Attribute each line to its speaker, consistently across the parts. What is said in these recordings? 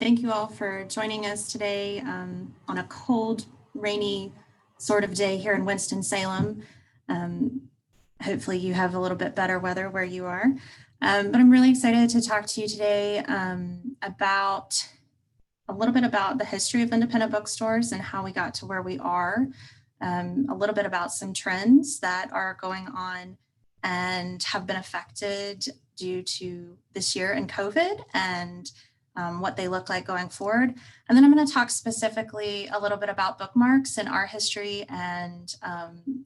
Speaker 1: Thank you all for joining us today on a cold, rainy sort of day here in Winston-Salem. Hopefully you have a little bit better weather where you are. But I'm really excited to talk to you today about a little bit about the history of independent bookstores and how we got to where we are. A little bit about some trends that are going on and have been affected due to this year and COVID, and what they look like going forward. And then I'm going to talk specifically a little bit about bookmarks and our history and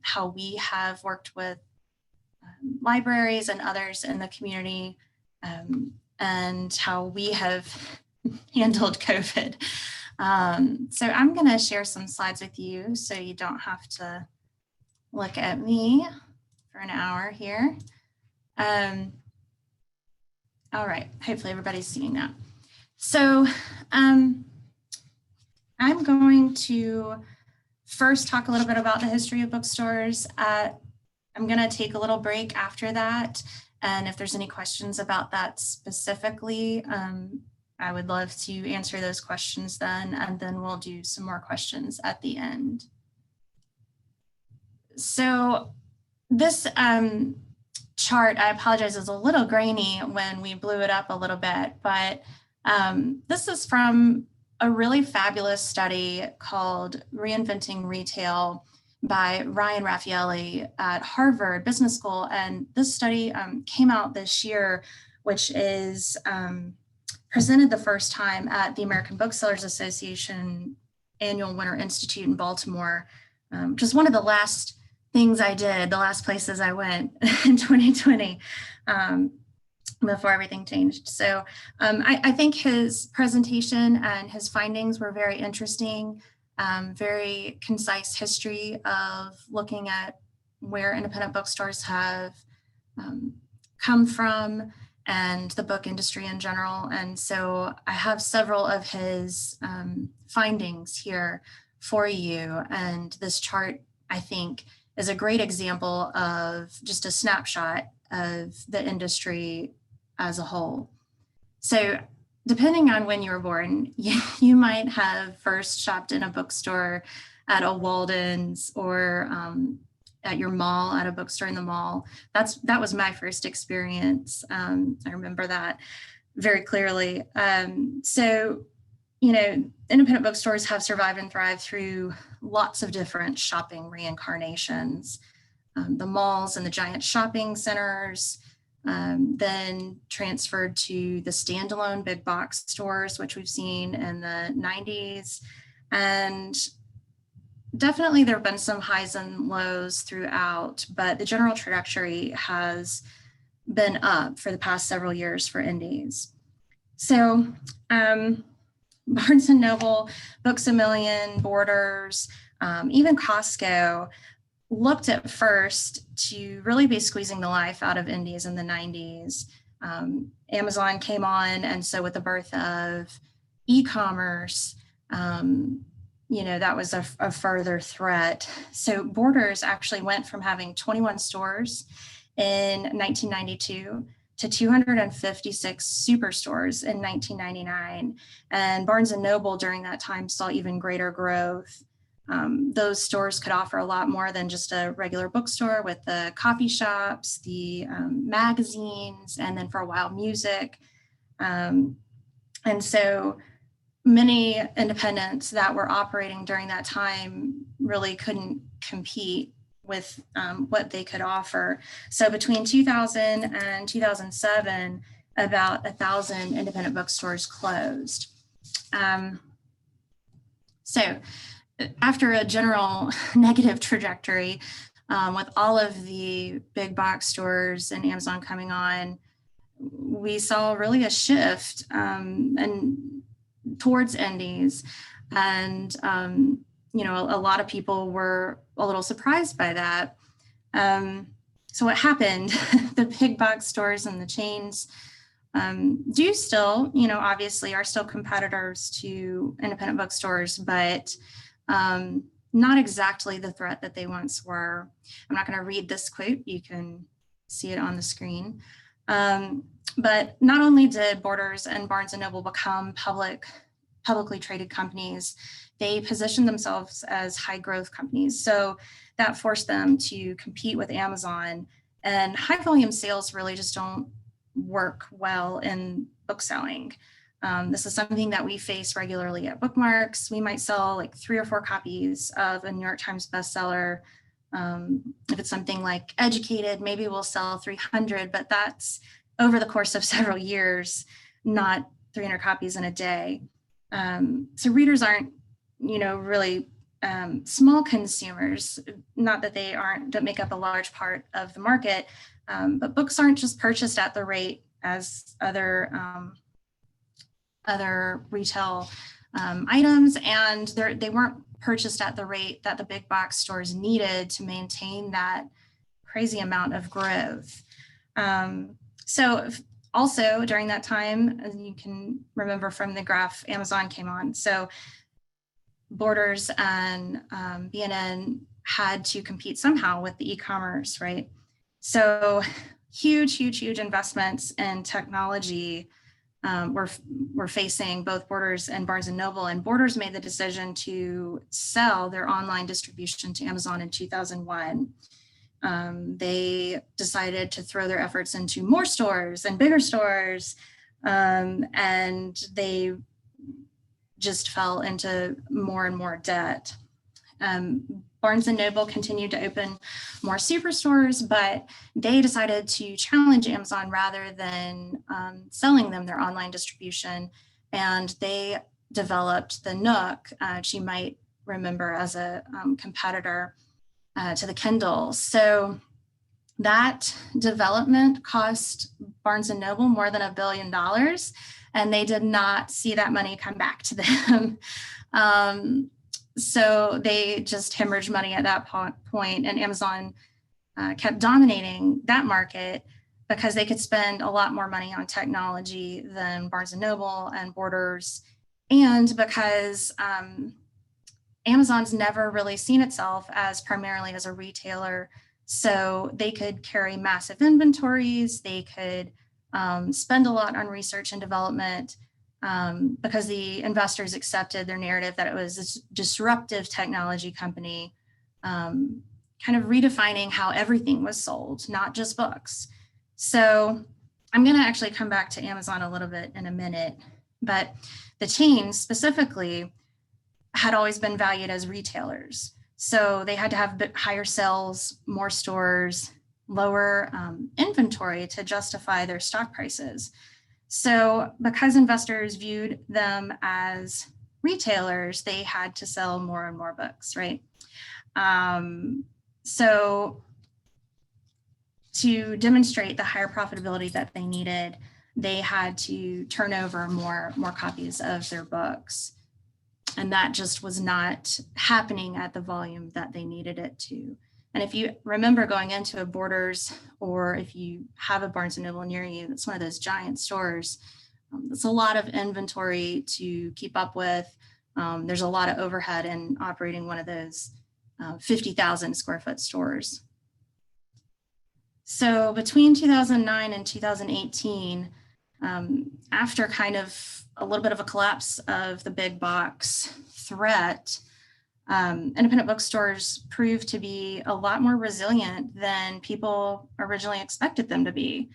Speaker 1: how we have worked with libraries and others in the community and how we have handled COVID. So I'm going to share some slides with you so you don't have to look at me for an hour here. All right, hopefully everybody's seeing that. So I'm going to first talk a little bit about the history of bookstores. I'm going to take a little break after that. And if there's any questions about that specifically, I would love to answer those questions then, and then we'll do some more questions at the end. So this chart, I apologize, is a little grainy when we blew it up a little bit, but this is from a really fabulous study called Reinventing Retail by Ryan Raffaelli at Harvard Business School. And this study came out this year, which is presented the first time at the American Booksellers Association Annual Winter Institute in Baltimore, which is one of the last things I did, the last places I went in 2020. Before everything changed. So I think his presentation and his findings were very interesting, very concise history of looking at where independent bookstores have come from and the book industry in general. And so I have several of his findings here for you. And this chart, I think, is a great example of just a snapshot of the industry as a whole. So depending on when you were born, you might have first shopped in a bookstore at a Walden's or at your mall, at a bookstore in the mall. That was my first experience. I remember that very clearly. So, you know, independent bookstores have survived and thrived through lots of different shopping reincarnations. The malls and the giant shopping centers, then transferred to the standalone big box stores, which we've seen in the 90s. And definitely there have been some highs and lows throughout, but the general trajectory has been up for the past several years for indies. So Barnes & Noble, Books A Million, Borders, even Costco looked at first to really be squeezing the life out of indies in the 90s. Amazon came on, and so with the birth of e-commerce, you know, that was a further threat. So Borders actually went from having 21 stores in 1992 to 256 superstores in 1999. And Barnes & Noble during that time saw even greater growth. Those stores could offer a lot more than just a regular bookstore with the coffee shops, the magazines, and then for a while music. And so many independents that were operating during that time really couldn't compete with what they could offer. So between 2000 and 2007, about 1,000 independent bookstores closed. So after a general negative trajectory, with all of the big box stores and Amazon coming on, we saw really a shift and towards indies. And, you know, a lot of people were a little surprised by that. So what happened, the big box stores and the chains do still, you know, obviously are still competitors to independent bookstores, but not exactly the threat that they once were. I'm not going to read this quote. You can see it on the screen. But not only did Borders and Barnes & Noble become public publicly traded companies, they positioned themselves as high growth companies. So that forced them to compete with Amazon, and high volume sales really just don't work well in bookselling. This is something that we face regularly at Bookmarks. We might sell like 3 or 4 copies of a New York Times bestseller. If it's something like Educated, maybe we'll sell 300, but that's over the course of several years, not 300 copies in a day. So readers aren't, really small consumers, not that they don't make up a large part of the market, but books aren't just purchased at the rate as other retail items, and they weren't purchased at the rate that the big box stores needed to maintain that crazy amount of growth. So also during that time, as you can remember from the graph Amazon came on, so Borders and B&N had to compete somehow with the e-commerce, right? So huge investments in technology were facing both Borders and Barnes & Noble, and Borders made the decision to sell their online distribution to Amazon in 2001. They decided to throw their efforts into more stores and bigger stores, and they just fell into more and more debt. Barnes & Noble continued to open more superstores, but they decided to challenge Amazon rather than selling them their online distribution. And they developed the Nook, which you might remember as a competitor to the Kindle. So that development cost Barnes & Noble more than $1 billion, and they did not see that money come back to them. So they just hemorrhaged money at that point, and Amazon kept dominating that market because they could spend a lot more money on technology than Barnes & Noble and Borders, and because Amazon's never really seen itself as primarily as a retailer, so they could carry massive inventories, they could spend a lot on research and development, because the investors accepted their narrative that it was this disruptive technology company, kind of redefining how everything was sold, not just books. So I'm going to actually come back to Amazon a little bit in a minute, but the chains specifically had always been valued as retailers. So they had to have higher sales, more stores, lower inventory to justify their stock prices. So because investors viewed them as retailers, they had to sell more and more books, right? So to demonstrate the higher profitability that they needed, they had to turn over more copies of their books. And that just was not happening at the volume that they needed it to. And if you remember going into a Borders, or if you have a Barnes & Noble near you, that's one of those giant stores, it's a lot of inventory to keep up with. There's a lot of overhead in operating one of those 50,000 square foot stores. So between 2009 and 2018, after kind of a little bit of a collapse of the big box threat, independent bookstores proved to be a lot more resilient than people originally expected them to be.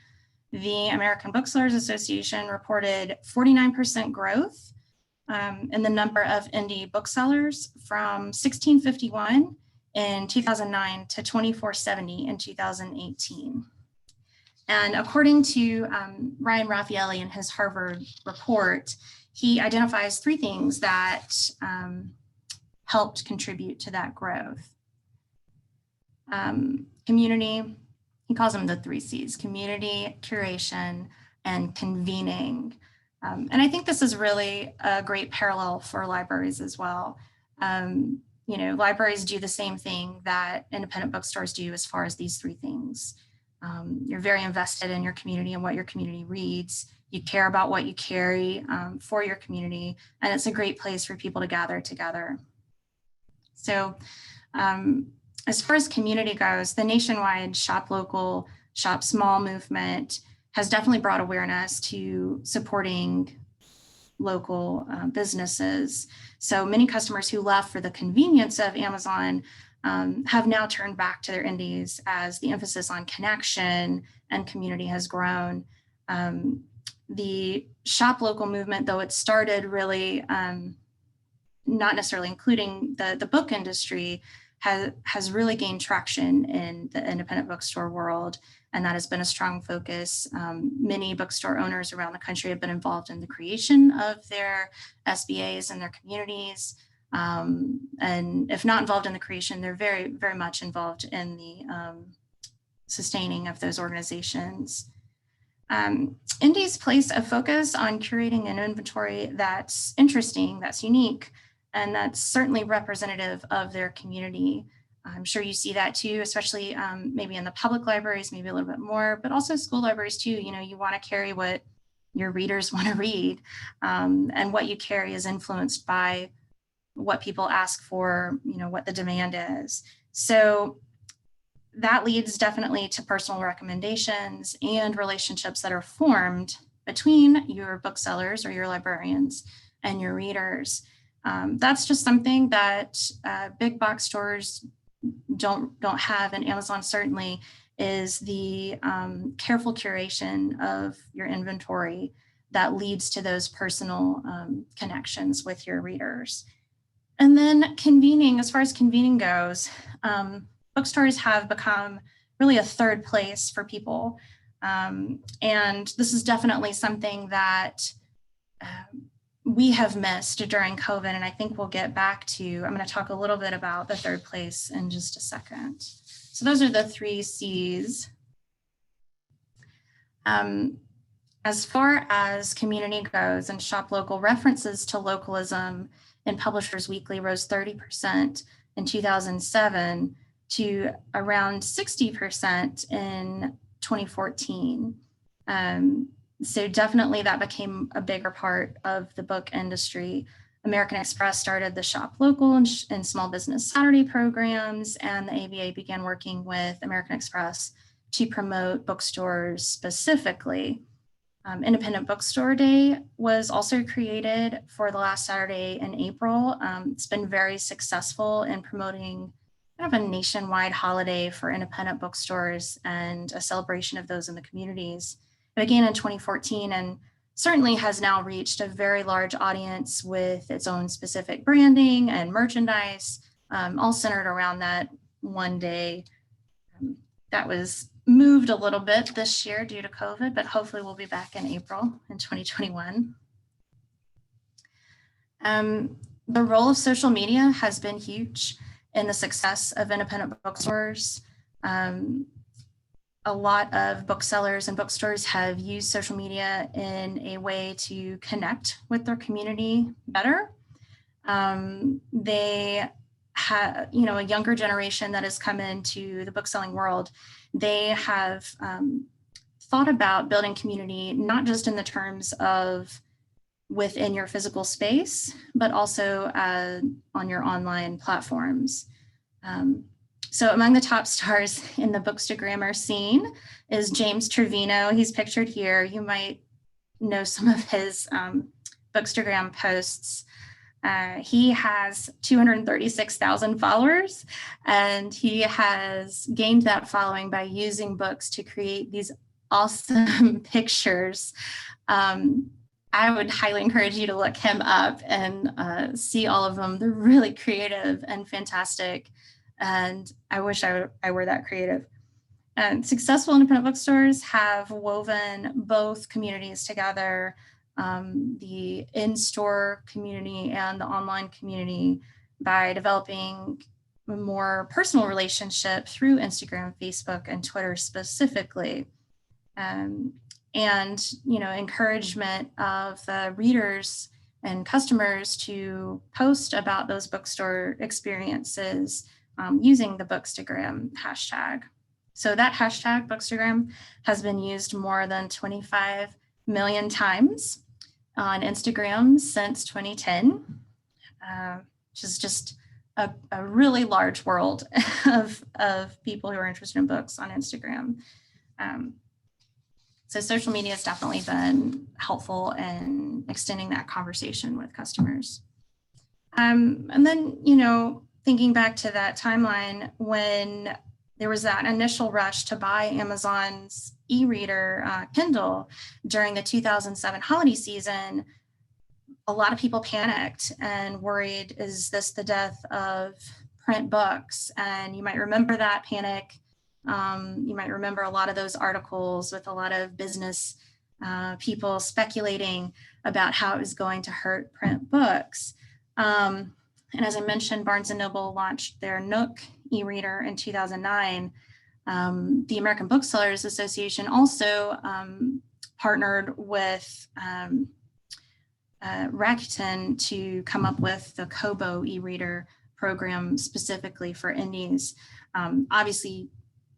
Speaker 1: The American Booksellers Association reported 49% growth in the number of indie booksellers from 1651 in 2009 to 2470 in 2018. And according to Ryan Raffaelli in his Harvard report, he identifies 3 things that helped contribute to that growth. Community, he calls them the 3 C's: community, curation, and convening. And I think this is really a great parallel for libraries as well. Libraries do the same thing that independent bookstores do as far as these 3 things. You're very invested in your community and what your community reads. You care about what you carry for your community, and it's a great place for people to gather together. So as far as community goes, the nationwide Shop Local, Shop Small movement has definitely brought awareness to supporting local businesses. So many customers who left for the convenience of Amazon have now turned back to their indies as the emphasis on connection and community has grown. The shop local movement, though it started really not necessarily including the book industry, has really gained traction in the independent bookstore world, and that has been a strong focus. Many bookstore owners around the country have been involved in the creation of their SBAs and their communities. And if not involved in the creation, they're very, very much involved in the sustaining of those organizations. Indies place a focus on curating an inventory that's interesting, that's unique, and that's certainly representative of their community. I'm sure you see that too, especially maybe in the public libraries, maybe a little bit more, but also school libraries too. You know, you want to carry what your readers want to read, and what you carry is influenced by what people ask for, you know, what the demand is. So that leads definitely to personal recommendations and relationships that are formed between your booksellers or your librarians and your readers. That's just something that big box stores don't have, and Amazon certainly is the careful curation of your inventory that leads to those personal connections with your readers. And then convening, as far as convening goes, bookstores have become really a third place for people. And this is definitely something that we have missed during COVID, and I think we'll get back to. I'm going to talk a little bit about the third place in just a second. So those are the 3 C's. As far as community goes and shop local, references to localism in Publishers Weekly rose 30% in 2007 to around 60% in 2014. So definitely that became a bigger part of the book industry. American Express started the Shop Local and Small Business Saturday programs, and the ABA began working with American Express to promote bookstores specifically. Independent Bookstore Day was also created for the last Saturday in April. It's been very successful in promoting kind of a nationwide holiday for independent bookstores and a celebration of those in the communities. It began in 2014 and certainly has now reached a very large audience with its own specific branding and merchandise, all centered around that one day. That was moved a little bit this year due to COVID, but hopefully we'll be back in April in 2021. The role of social media has been huge in the success of independent bookstores. A lot of booksellers and bookstores have used social media in a way to connect with their community better. They have, you know, a younger generation that has come into the bookselling world. They have thought about building community, not just in the terms of within your physical space, but also on your online platforms. So among the top stars in the Bookstagrammer scene is James Trevino. He's pictured here. You might know some of his Bookstagram posts. He has 236,000 followers, and he has gained that following by using books to create these awesome pictures. I would highly encourage you to look him up and see all of them. They're really creative and fantastic, and I wish I were that creative. And successful independent bookstores have woven both communities together, the in-store community and the online community, by developing a more personal relationship through Instagram, Facebook, and Twitter specifically. And, you know, encouragement of the readers and customers to post about those bookstore experiences using the Bookstagram hashtag. So that hashtag Bookstagram has been used more than 25 million times on Instagram since 2010, which is just a really large world of people who are interested in books on Instagram. So social media has definitely been helpful in extending that conversation with customers. And then, thinking back to that timeline when there was that initial rush to buy Amazon's e-reader Kindle during the 2007 holiday season, a lot of people panicked and worried, is this the death of print books? And you might remember that panic. You might remember a lot of those articles with a lot of business people speculating about how it was going to hurt print books. And as I mentioned, Barnes & Noble launched their Nook e-reader in 2009. The American Booksellers Association also partnered with Rakuten to come up with the Kobo e-reader program specifically for indies. Obviously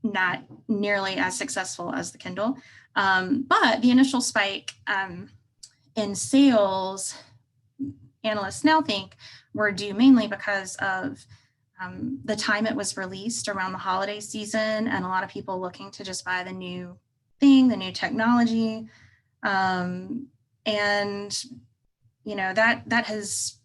Speaker 1: not nearly as successful as the Kindle, but the initial spike in sales, analysts now think, were due mainly because of the time it was released around the holiday season and a lot of people looking to just buy the new thing, the new technology. And, that has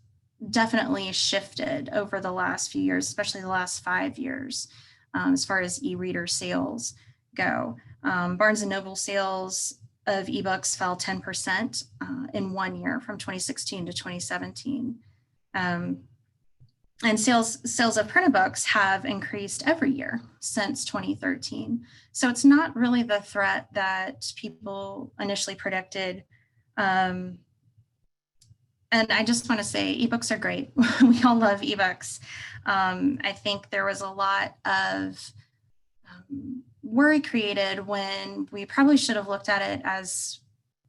Speaker 1: definitely shifted over the last few years, especially the last 5 years, as far as e-reader sales go. Barnes & Noble sales of ebooks fell 10% in 1 year from 2016 to 2017. And sales of printed books have increased every year since 2013. So it's not really the threat that people initially predicted. And I just want to say ebooks are great. We all love ebooks. I think there was a lot of worry created when we probably should have looked at it as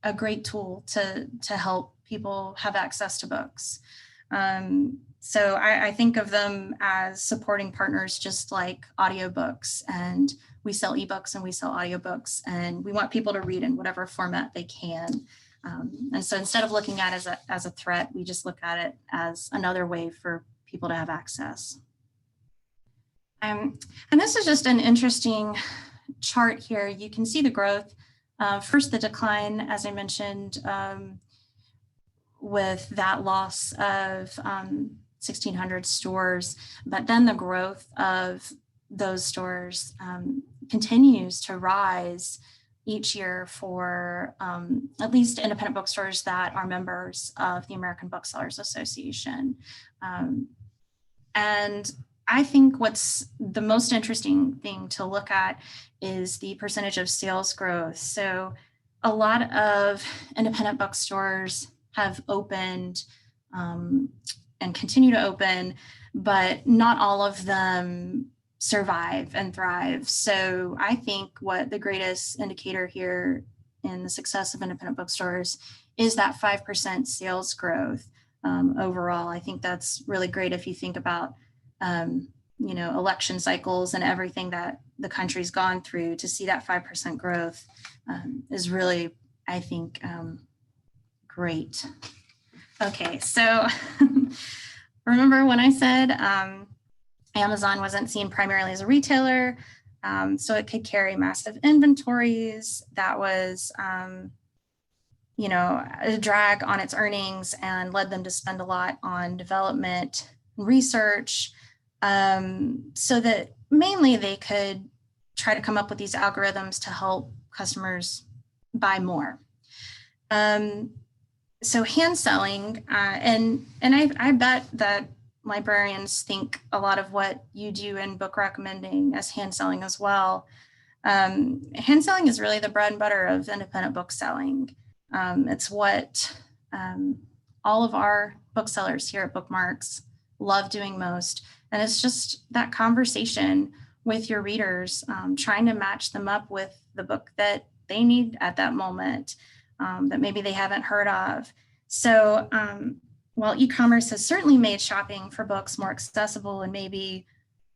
Speaker 1: a great tool to help people have access to books. So I think of them as supporting partners, just like audiobooks, and we sell ebooks and we sell audiobooks, and we want people to read in whatever format they can. And so instead of looking at it as a threat, we just look at it as another way for people to have access. And this is just an interesting chart here. You can see the growth. First, the decline, as I mentioned, with that loss of 1,600 stores, but then the growth of those stores continues to rise each year for at least independent bookstores that are members of the American Booksellers Association. And I think what's the most interesting thing to look at is the percentage of sales growth. So a lot of independent bookstores have opened and continue to open, but not all of them survive and thrive. So I think what the greatest indicator here in the success of independent bookstores is that 5% sales growth overall. I think that's really great if you think about election cycles and everything that the country's gone through. To see that 5% growth is really, I think, great. Okay, so remember when I said Amazon wasn't seen primarily as a retailer, so it could carry massive inventories. That was, a drag on its earnings and led them to spend a lot on development and research, so that mainly they could try to come up with these algorithms to help customers buy more. So hand selling, and I bet that librarians think a lot of what you do in book recommending as hand selling as well. Hand selling is really the bread and butter of independent book selling. It's what all of our booksellers here at Bookmarks love doing most. And it's just that conversation with your readers, trying to match them up with the book that they need at that moment, that maybe they haven't heard of. So while e-commerce has certainly made shopping for books more accessible and maybe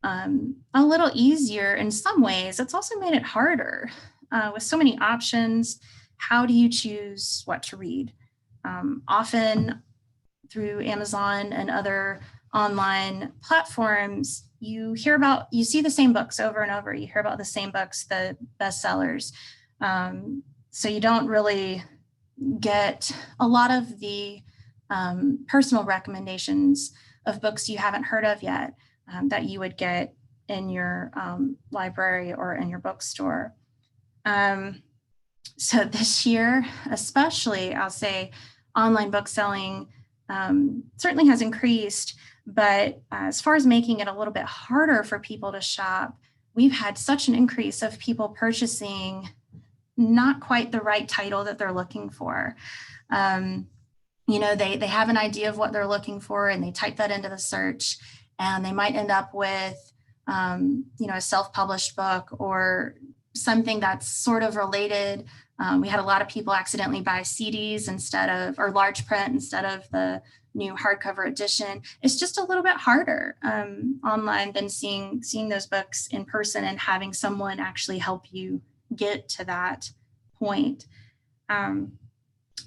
Speaker 1: a little easier in some ways, it's also made it harder. With so many options, how do you choose what to read? Often through Amazon and other online platforms, you see the same books over and over. You hear about the same books, the bestsellers. So you don't really get a lot of the personal recommendations of books you haven't heard of yet that you would get in your library or in your bookstore. So this year, especially, I'll say online book selling certainly has increased, but as far as making it a little bit harder for people to shop, we've had such an increase of people purchasing not quite the right title that they're looking for. They have an idea of what they're looking for and they type that into the search, and they might end up with, a self-published book or something that's sort of related. We had a lot of people accidentally buy CDs or large print instead of the new hardcover edition. It's just a little bit harder online than seeing those books in person and having someone actually help you get to that point.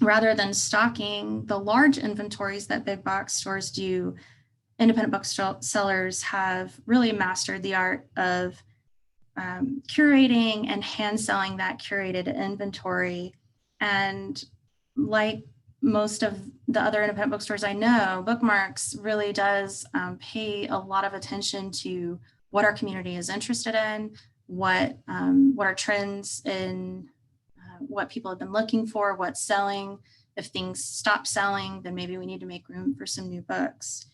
Speaker 1: Rather than stocking the large inventories that big box stores do, independent booksellers have really mastered the art of curating and hand selling that curated inventory. And like most of the other independent bookstores I know, Bookmarks really does pay a lot of attention to what our community is interested in, what are trends in what people have been looking for, what's selling. If things stop selling, then maybe we need to make room for some new books.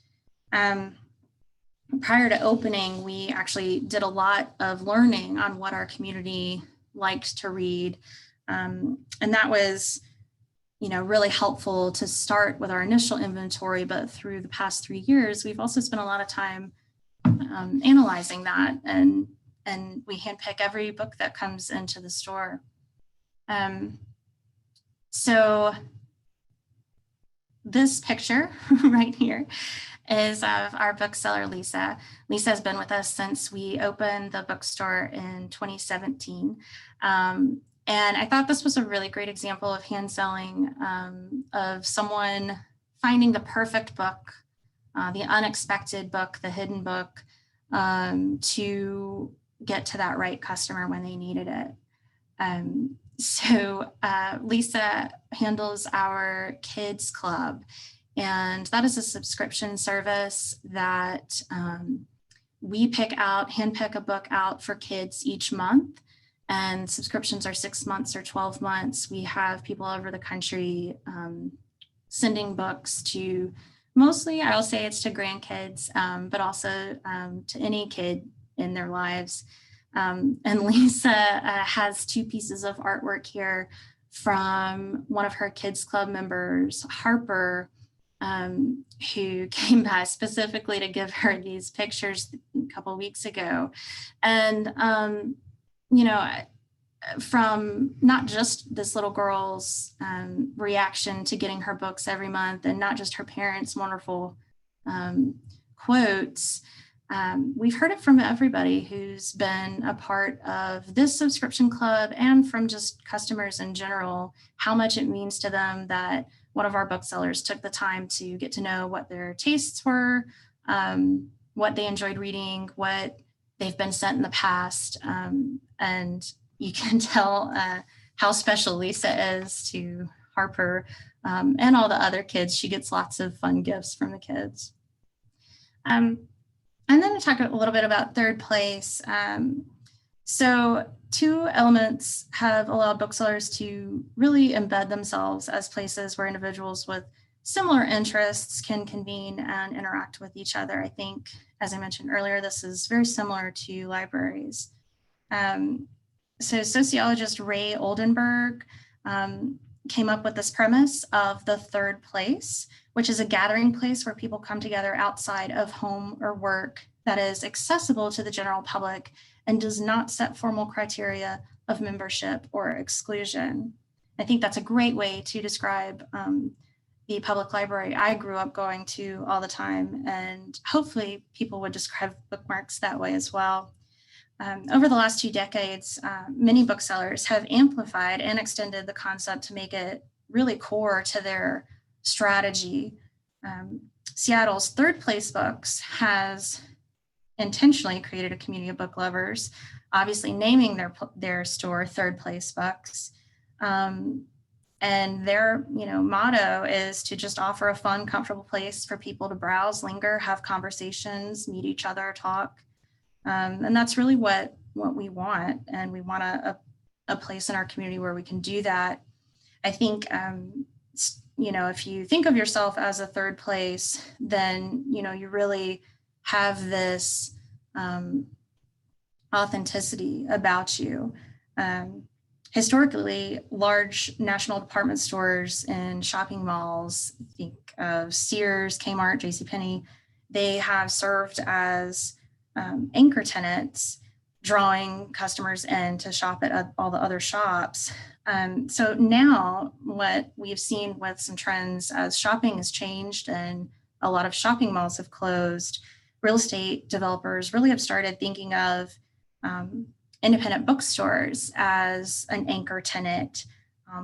Speaker 1: Prior to opening, we actually did a lot of learning on what our community liked to read. And that was, really helpful to start with our initial inventory, but through the past 3 years, we've also spent a lot of time analyzing that, and we handpick every book that comes into the store. So this picture right here is of our bookseller, Lisa. Lisa has been with us since we opened the bookstore in 2017. And I thought this was a really great example of hand selling, of someone finding the perfect book, the unexpected book, the hidden book, to get to that right customer when they needed it. So Lisa handles our kids club, and that is a subscription service that we handpick a book out for kids each month, and subscriptions are 6 months or 12 months. We have people all over the country sending books to, mostly I'll say it's to grandkids, but also to any kid in their lives. And Lisa has 2 pieces of artwork here from one of her kids club members, Harper, who came by specifically to give her these pictures a couple of weeks ago. And, from not just this little girl's reaction to getting her books every month, and not just her parents' wonderful quotes, we've heard it from everybody who's been a part of this subscription club, and from just customers in general, how much it means to them that one of our booksellers took the time to get to know what their tastes were, what they enjoyed reading, what they've been sent in the past. And you can tell how special Lisa is to Harper and all the other kids. She gets lots of fun gifts from the kids. And then to talk a little bit about third place. So 2 elements have allowed booksellers to really embed themselves as places where individuals with similar interests can convene and interact with each other. I think, as I mentioned earlier, this is very similar to libraries. So sociologist Ray Oldenburg came up with this premise of the third place, which is a gathering place where people come together outside of home or work, that is accessible to the general public and does not set formal criteria of membership or exclusion. I think that's a great way to describe the public library I grew up going to all the time, and hopefully people would describe Bookmarks that way as well. Over the last 2 decades, many booksellers have amplified and extended the concept to make it really core to their strategy. Seattle's Third Place Books has intentionally created a community of book lovers, obviously naming their store Third Place Books. And their, motto is to just offer a fun, comfortable place for people to browse, linger, have conversations, meet each other, talk. And that's really what we want. And we want a place in our community where we can do that. I think, if you think of yourself as a third place, then, you really have this authenticity about you. Historically, large national department stores and shopping malls, think of Sears, Kmart, JCPenney, they have served as anchor tenants, drawing customers in to shop at all the other shops. So now what we've seen with some trends as shopping has changed and a lot of shopping malls have closed, real estate developers really have started thinking of independent bookstores as an anchor tenant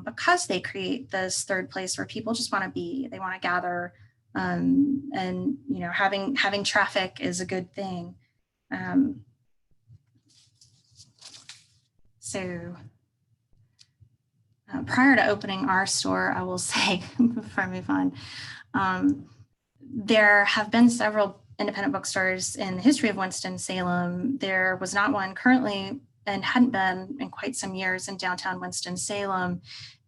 Speaker 1: because they create this third place where people just want to be, they want to gather, and having traffic is a good thing. Prior to opening our store, I will say, before I move on, there have been several independent bookstores in the history of Winston-Salem. There was not one currently and hadn't been in quite some years in downtown Winston-Salem.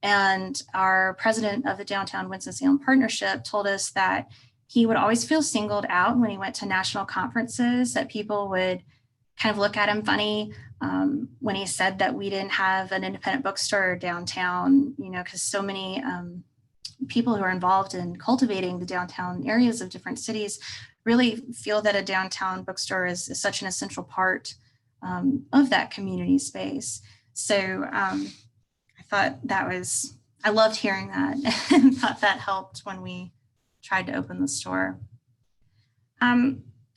Speaker 1: And our president of the Downtown Winston-Salem Partnership told us that he would always feel singled out when he went to national conferences, that people would kind of look at him funny when he said that we didn't have an independent bookstore downtown, because so many people who are involved in cultivating the downtown areas of different cities really feel that a downtown bookstore is such an essential part of that community space. So I thought I loved hearing that and thought that helped when we tried to open the store.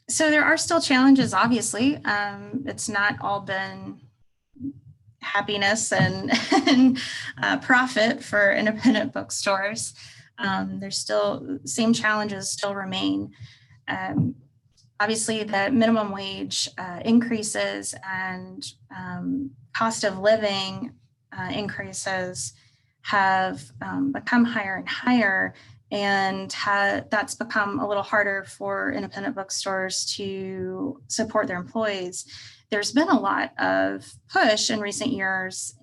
Speaker 1: So there are still challenges, obviously. It's not all been happiness and profit for independent bookstores. There's still, same challenges still remain. Obviously, the minimum wage increases and cost of living increases have become higher and higher, and that's become a little harder for independent bookstores to support their employees. There's been a lot of push in recent years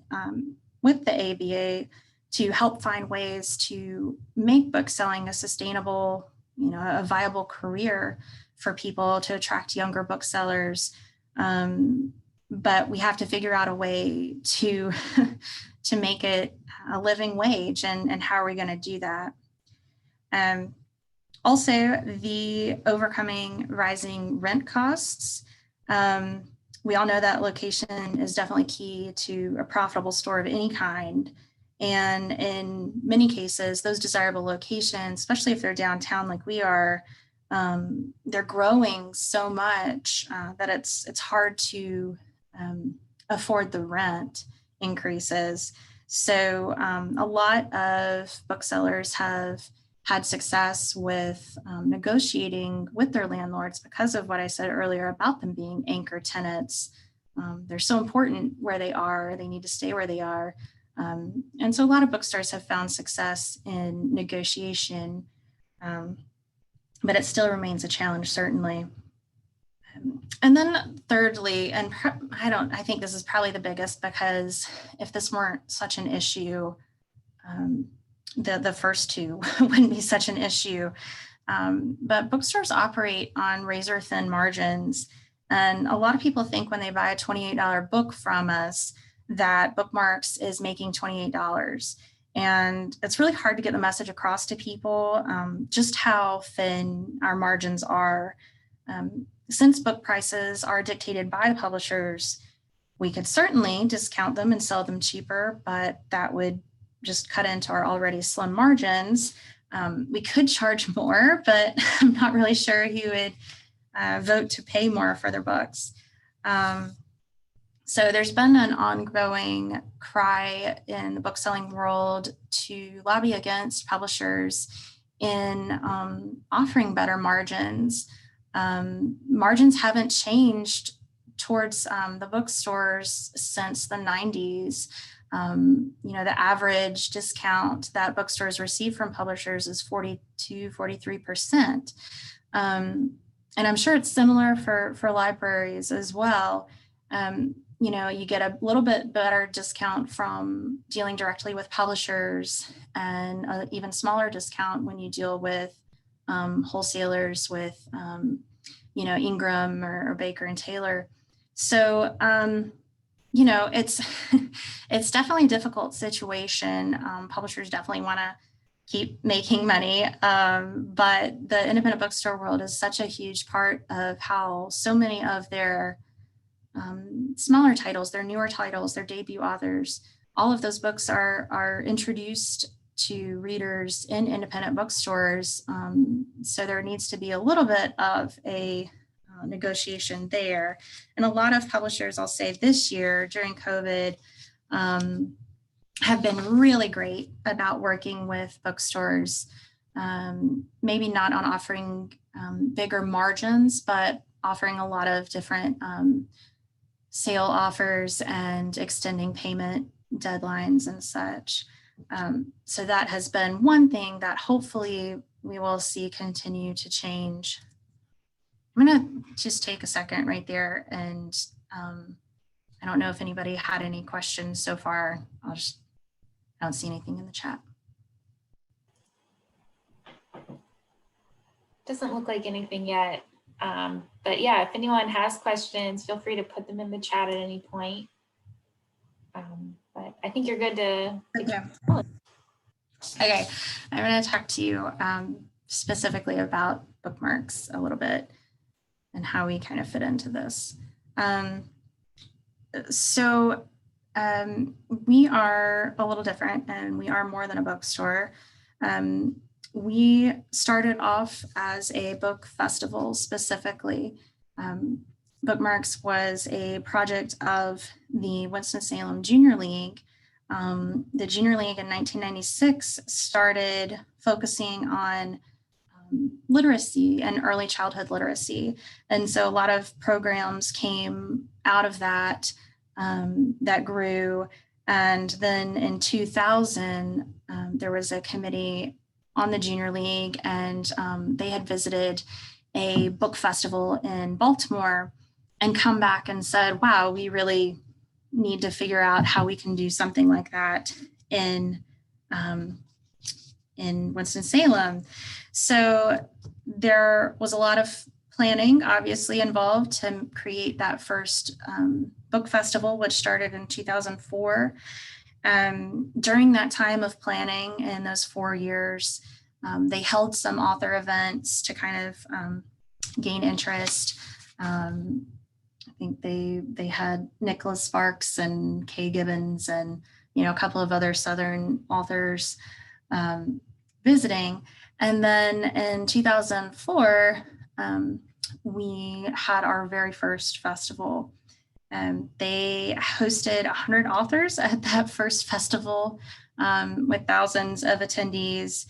Speaker 1: with the ABA to help find ways to make bookselling a sustainable, a viable career for people, to attract younger booksellers. But we have to figure out a way to to make it a living wage, and how are we going to do that? Also, the overcoming rising rent costs. We all know that location is definitely key to a profitable store of any kind. And in many cases, those desirable locations, especially if they're downtown like we are, they're growing so much that it's hard to afford the rent increases. So a lot of booksellers have had success with negotiating with their landlords because of what I said earlier about them being anchor tenants. They're so important where they are. They need to stay where they are. And so a lot of bookstores have found success in negotiation, but it still remains a challenge, certainly. And then thirdly, and I think this is probably the biggest, because if this weren't such an issue, the first two wouldn't be such an issue. But bookstores operate on razor thin margins. And a lot of people think when they buy a $28 book from us that Bookmarks is making $28. And it's really hard to get the message across to people just how thin our margins are. Since book prices are dictated by the publishers, we could certainly discount them and sell them cheaper, but that would just cut into our already slim margins. We could charge more, but I'm not really sure who would vote to pay more for their books. So there's been an ongoing cry in the bookselling world to lobby against publishers in offering better margins. Margins haven't changed towards the bookstores since the 90s. The average discount that bookstores receive from publishers is 42-43%. And I'm sure it's similar for libraries as well. You get a little bit better discount from dealing directly with publishers, and an even smaller discount when you deal with wholesalers with, Ingram or Baker and Taylor. So, it's it's definitely a difficult situation. Publishers definitely want to keep making money, but the independent bookstore world is such a huge part of how so many of their smaller titles, their newer titles, their debut authors, all of those books are introduced to readers in independent bookstores. So there needs to be a little bit of a negotiation there. And a lot of publishers, I'll say this year during COVID, have been really great about working with bookstores, maybe not on offering bigger margins, but offering a lot of different sale offers and extending payment deadlines and such. So that has been one thing that hopefully we will see continue to change. I'm going to just take a second right there, and I don't know if anybody had any questions so far. I don't see anything in the chat.
Speaker 2: Doesn't look like anything yet. But yeah, if anyone has questions, feel free to put them in the chat at any point. But I think you're good to.
Speaker 1: Okay, I'm going to talk to you specifically about bookmarks a little bit and how we kind of fit into this. We are a little different, and we are more than a bookstore. We started off as a book festival specifically. Bookmarks was a project of the Winston-Salem Junior League. The Junior League in 1996 started focusing on literacy and early childhood literacy. And so a lot of programs came out of that, that grew. And then in 2000, there was a committee on the Junior League, and they had visited a book festival in Baltimore and come back and said, wow, we really need to figure out how we can do something like that in Winston-Salem. So there was a lot of planning obviously involved to create that first book festival, which started in 2004. During that time of planning in those 4 years, they held some author events to kind of gain interest. I think they had Nicholas Sparks and Kay Gibbons and a couple of other Southern authors visiting. And then in 2004, we had our very first festival. They hosted 100 authors at that first festival with thousands of attendees.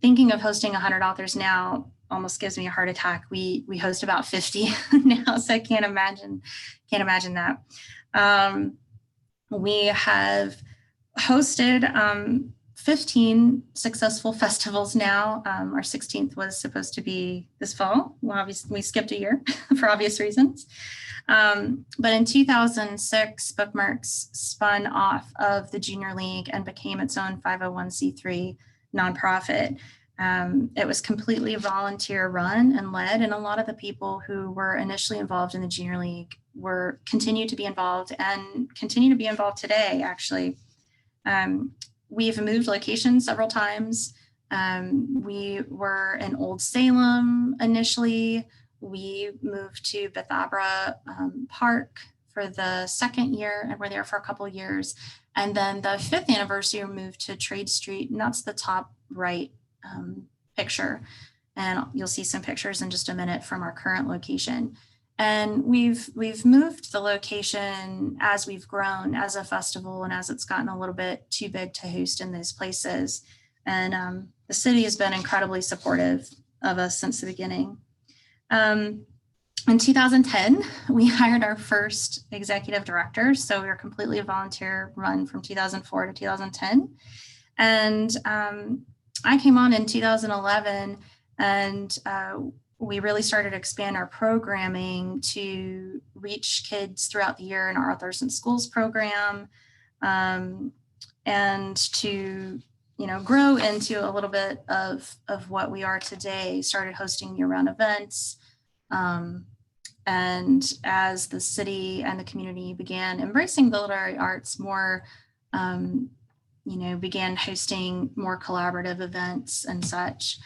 Speaker 1: Thinking of hosting 100 authors now almost gives me a heart attack. We host about 50 now, so I can't imagine that. We have hosted 15 successful festivals now. Our 16th was supposed to be this fall. Well, obviously we skipped a year for obvious reasons. But in 2006, Bookmarks spun off of the Junior League and became its own 501c3 nonprofit. It was completely volunteer run and led, and a lot of the people who were initially involved in the Junior League continue to be involved and continue to be involved today, actually. We've moved locations several times. We were in Old Salem initially. We moved to Bethabara Park for the second year, and we're there for a couple of years. And then the 5th anniversary, we moved to Trade Street, and that's the top right picture. And you'll see some pictures in just a minute from our current location. And we've moved the location as we've grown as a festival and as it's gotten a little bit too big to host in those places. And the city has been incredibly supportive of us since the beginning. In 2010, we hired our first executive director. So we were completely a volunteer run from 2004 to 2010. And I came on in 2011, and we really started to expand our programming to reach kids throughout the year in our Authors in Schools program, and to grow into a little bit of what we are today. Started hosting year-round events. And as the city and the community began embracing the literary arts more, began hosting more collaborative events and such.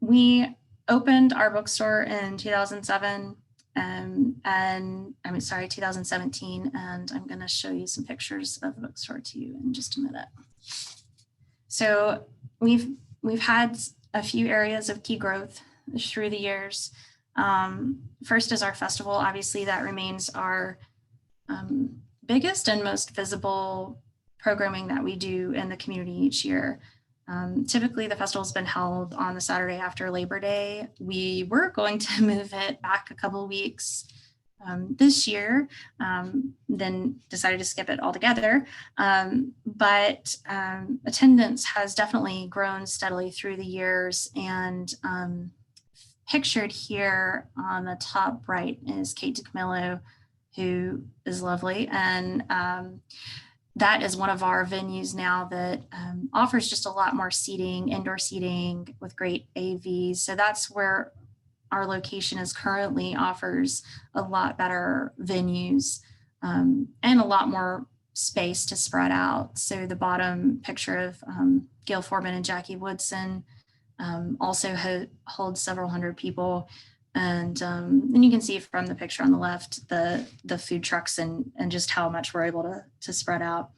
Speaker 1: We opened our bookstore in 2007, and 2017, and I'm going to show you some pictures of the bookstore to you in just a minute. So we've had a few areas of key growth through the years. First is our festival. Obviously, that remains our biggest and most visible programming that we do in the community each year. Typically, the festival has been held on the Saturday after Labor Day. We were going to move it back a couple of weeks this year, then decided to skip it altogether. But attendance has definitely grown steadily through the years, and pictured here on the top right is Kate DiCamillo, who is lovely. And that is one of our venues now that offers just a lot more seating, indoor seating with great AVs. So that's where our location is currently, offers a lot better venues and a lot more space to spread out. So the bottom picture of Gail Foreman and Jackie Woodson also holds several hundred people. And then you can see from the picture on the left, the food trucks and just how much we're able to spread out.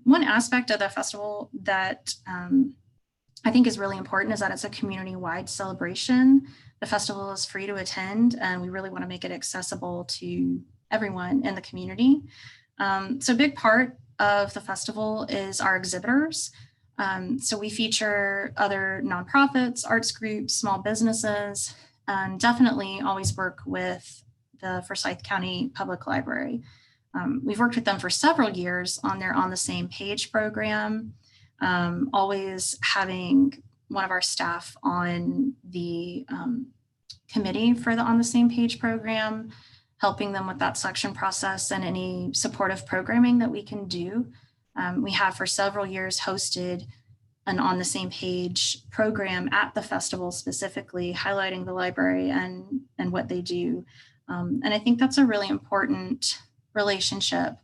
Speaker 1: One aspect of the festival that I think is really important is that it's a community-wide celebration. The festival is free to attend, and we really want to make it accessible to everyone in the community. So a big part of the festival is our exhibitors. So we feature other nonprofits, arts groups, small businesses, and definitely always work with the Forsyth County Public Library. We've worked with them for several years on their On the Same Page program, always having one of our staff on the committee for the On the Same Page program, helping them with that selection process and any supportive programming that we can do. We have for several years hosted an On the Same Page program at the festival, specifically highlighting the library and what they do. And I think that's a really important relationship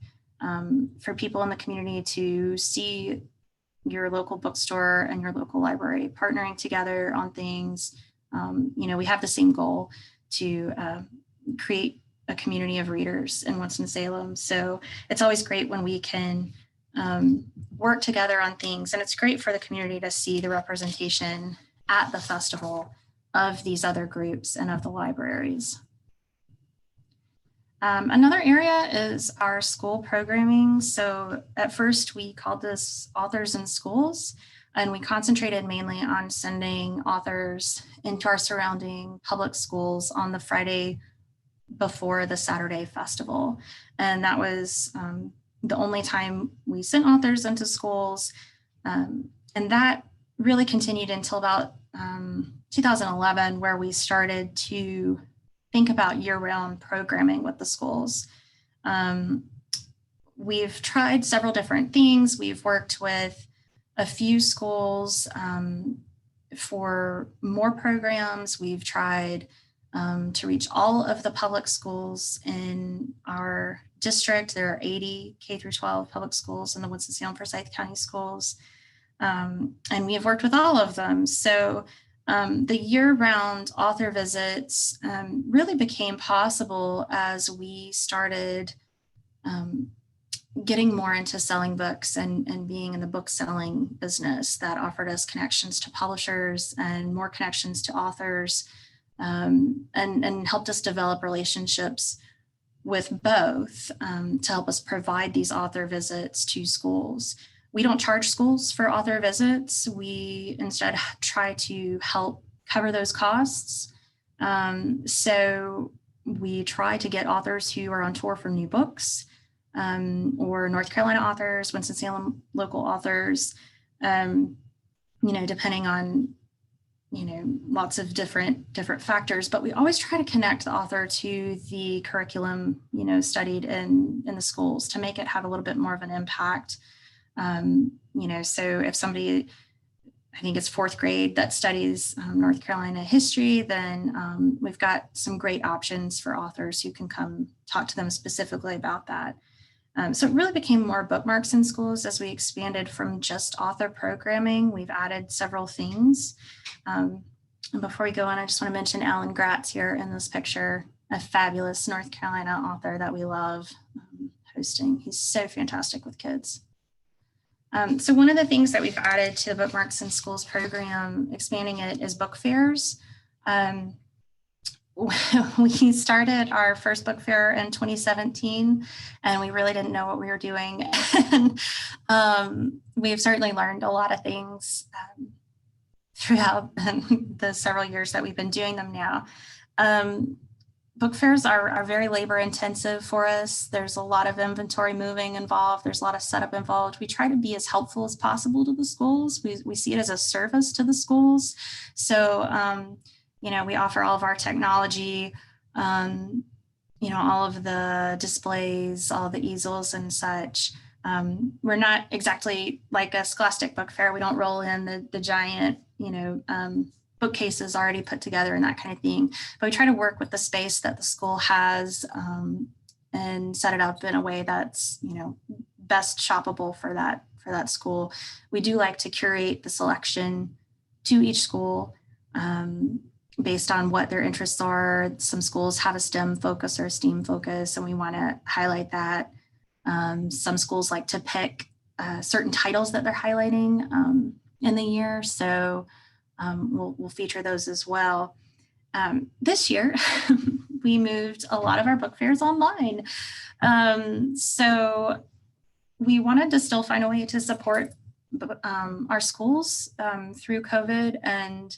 Speaker 1: for people in the community to see your local bookstore and your local library partnering together on things. We have the same goal to create a community of readers in Winston-Salem. So it's always great when we can work together on things. And it's great for the community to see the representation at the festival of these other groups and of the libraries. Another area is our school programming. So at first we called this Authors in Schools, and we concentrated mainly on sending authors into our surrounding public schools on the Friday before the Saturday festival. And that was the only time we sent authors into schools. And that really continued until about 2011, where we started to think about year-round programming with the schools. We've tried several different things. We've worked with a few schools for more programs. We've tried to reach all of the public schools in our district. There are 80 K through 12 public schools in the Winston-Salem Forsyth County schools. And we have worked with all of them. So the year-round author visits really became possible as we started getting more into selling books and being in the book selling business. That offered us connections to publishers and more connections to authors, and helped us develop relationships with both to help us provide these author visits to schools. We don't charge schools for author visits. We instead try to help cover those costs. So we try to get authors who are on tour for new books, or North Carolina authors, Winston-Salem local authors, depending on, lots of different factors, but we always try to connect the author to the curriculum, studied in the schools to make it have a little bit more of an impact. So if somebody, I think it's fourth grade, that studies North Carolina history, then we've got some great options for authors who can come talk to them specifically about that. So it really became more bookmarks in schools as we expanded from just author programming. We've added several things. And before we go on, I just want to mention Alan Gratz here in this picture, a fabulous North Carolina author that we love hosting. He's so fantastic with kids. So one of the things that we've added to the Bookmarks in Schools program, expanding it, is book fairs. We started our first book fair in 2017, and we really didn't know what we were doing. And we've certainly learned a lot of things throughout the several years that we've been doing them now. Book fairs are very labor intensive for us. There's a lot of inventory moving involved. There's a lot of setup involved. We try to be as helpful as possible to the schools. We see it as a service to the schools. So, we offer all of our technology, all of the displays, all the easels and such. We're not exactly like a Scholastic book fair. We don't roll in the giant, bookcases already put together and that kind of thing. But we try to work with the space that the school has and set it up in a way that's, best shoppable for that school. We do like to curate the selection to each school based on what their interests are. Some schools have a STEM focus or a STEAM focus, and we want to highlight that. Some schools like to pick certain titles that they're highlighting in the year. So we'll feature those as well. This year, we moved a lot of our book fairs online. So we wanted to still find a way to support our schools through COVID, and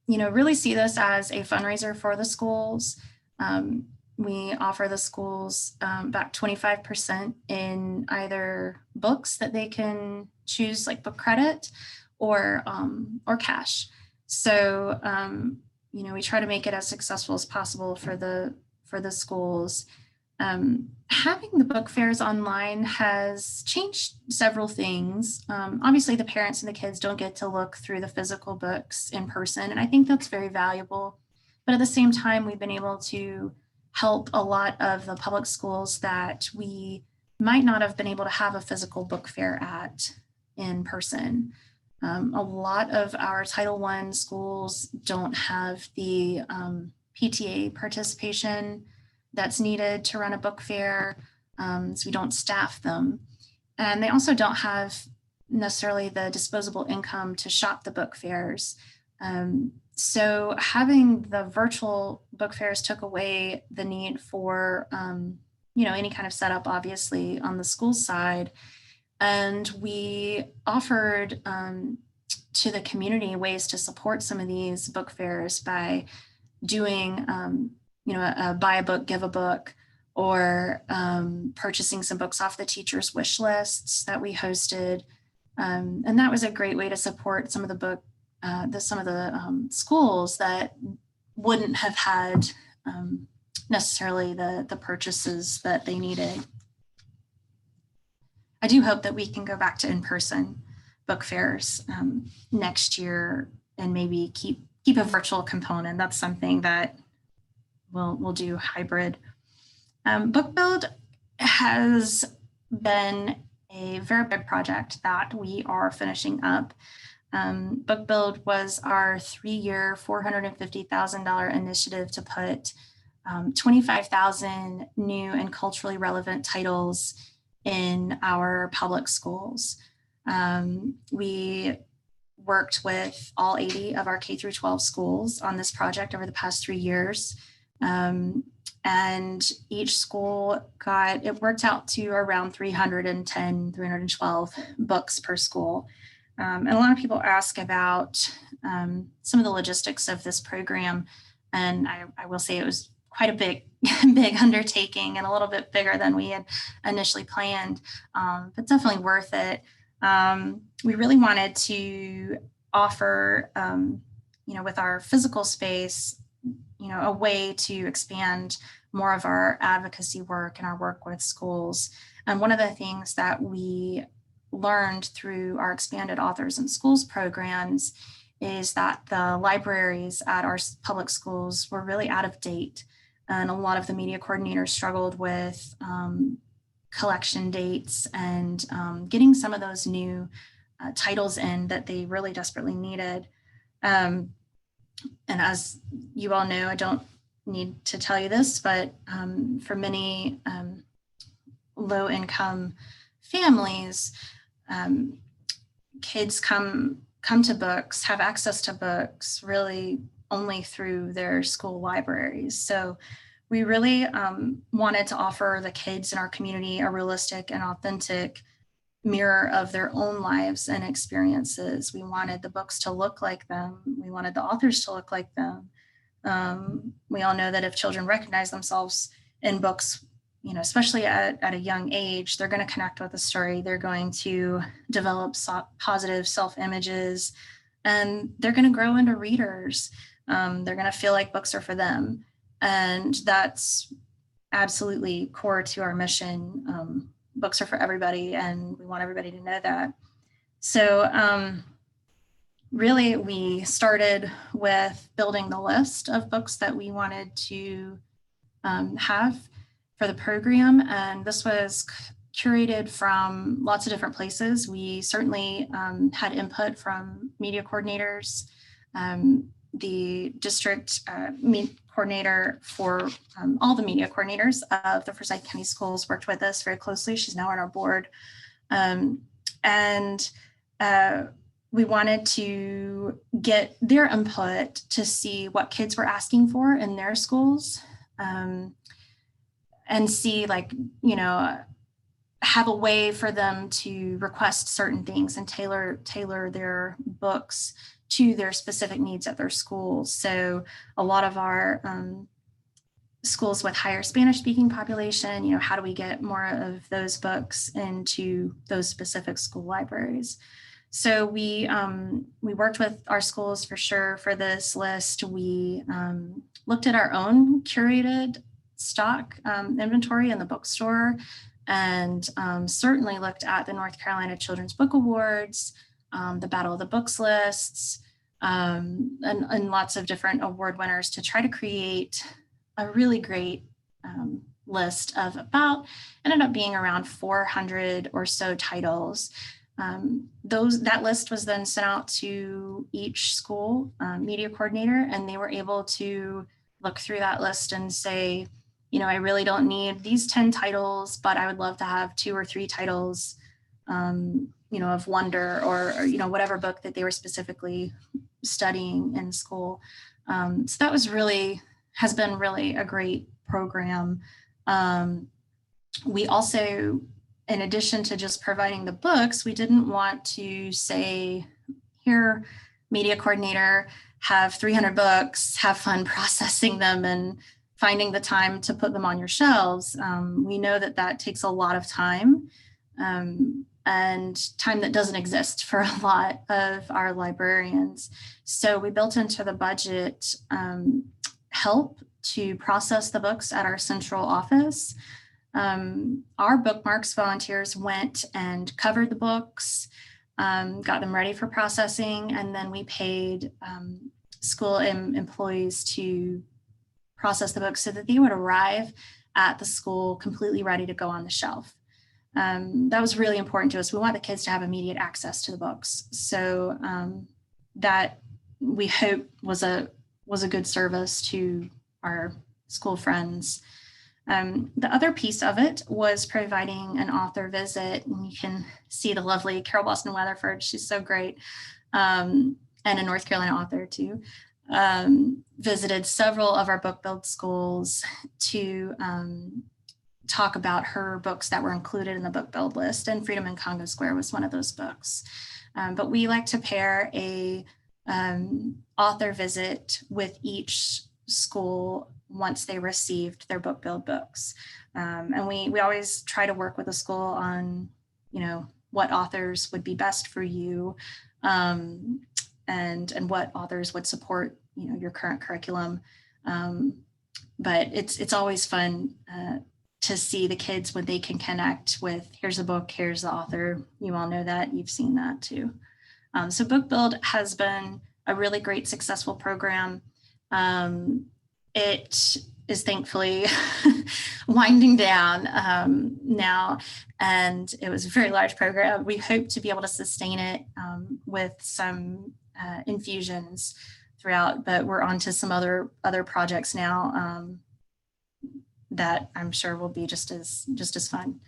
Speaker 1: really see this as a fundraiser for the schools. We offer the schools back 25% in either books that they can choose, like book credit, or cash. So we try to make it as successful as possible for the schools. Having the book fairs online has changed several things. Obviously, the parents and the kids don't get to look through the physical books in person, and I think that's very valuable. But at the same time, we've been able to help a lot of the public schools that we might not have been able to have a physical book fair at in person. A lot of our Title I schools don't have the PTA participation that's needed to run a book fair, so we don't staff them. And they also don't have necessarily the disposable income to shop the book fairs. So having the virtual book fairs took away the need for, any kind of setup, obviously, on the school side. And we offered to the community ways to support some of these book fairs by doing, a buy a book, give a book, or purchasing some books off the teachers' wish lists that we hosted. And that was a great way to support some of the schools that wouldn't have had necessarily the purchases that they needed. I do hope that we can go back to in-person book fairs next year and maybe keep a virtual component. That's something that we'll do hybrid. Book Build has been a very big project that we are finishing up. Book Build was our 3-year, $450,000 initiative to put 25,000 new and culturally relevant titles in our public schools. We worked with all 80 of our K through 12 schools on this project over the past 3 years. And each school it worked out to around 310, 312 books per school. And a lot of people ask about some of the logistics of this program. And I will say it was quite a big, big undertaking and a little bit bigger than we had initially planned, but definitely worth it. We really wanted to offer, with our physical space, a way to expand more of our advocacy work and our work with schools. And one of the things that we learned through our expanded authors in schools programs is that the libraries at our public schools were really out of date. And a lot of the media coordinators struggled with collection dates and getting some of those new titles in that they really desperately needed. And as you all know, I don't need to tell you this, but for many low-income families, kids come to books, have access to books really only through their school libraries. So we really wanted to offer the kids in our community a realistic and authentic mirror of their own lives and experiences. We wanted the books to look like them. We wanted the authors to look like them. We all know that if children recognize themselves in books, especially at a young age, they're going to connect with the story. They're going to develop positive self-images, and they're going to grow into readers. They're going to feel like books are for them. And that's absolutely core to our mission. Books are for everybody, and we want everybody to know that. So really, we started with building the list of books that we wanted to have for the program. And this was curated from lots of different places. We certainly had input from media coordinators. The district coordinator for all the media coordinators of the Forsyth County Schools worked with us very closely. She's now on our board. We wanted to get their input to see what kids were asking for in their schools, and see, have a way for them to request certain things and tailor their books to their specific needs at their schools. So a lot of our schools with higher Spanish speaking population, how do we get more of those books into those specific school libraries? So we worked with our schools for sure for this list. We looked at our own curated stock inventory in the bookstore, and certainly looked at the North Carolina Children's Book Awards, the Battle of the Books lists, and lots of different award winners to try to create a really great list of ended up being around 400 or so titles. That list was then sent out to each school media coordinator, and they were able to look through that list and say, I really don't need these 10 titles, but I would love to have 2 or 3 titles, of wonder or whatever book that they were specifically studying in school. So that has been really a great program. We also, in addition to just providing the books, we didn't want to say, here, media coordinator, have 300 books, have fun processing them and finding the time to put them on your shelves. We know that takes a lot of time, and time that doesn't exist for a lot of our librarians. So we built into the budget help to process the books at our central office. Our Bookmarks volunteers went and covered the books, got them ready for processing, and then we paid school employees to process the books so that they would arrive at the school completely ready to go on the shelf. That was really important to us. We want the kids to have immediate access to the books. So that we hope was a good service to our school friends. The other piece of it was providing an author visit, and you can see the lovely Carol Boston Weatherford. She's so great, and a North Carolina author too. Visited several of our book build schools to talk about her books that were included in the book build list, and Freedom in Congo Square was one of those books. But we like to pair a author visit with each school once they received their book build books. And we always try to work with a school on, what authors would be best for you, and what authors would support, your current curriculum. But it's always fun to see the kids when they can connect with, here's a book, here's the author. You all know that, you've seen that too. So Book Build has been a really great, successful program. It is thankfully winding down now, and it was a very large program. We hope to be able to sustain it with some infusions throughout, but we're on to some other projects now that I'm sure will be just as fun.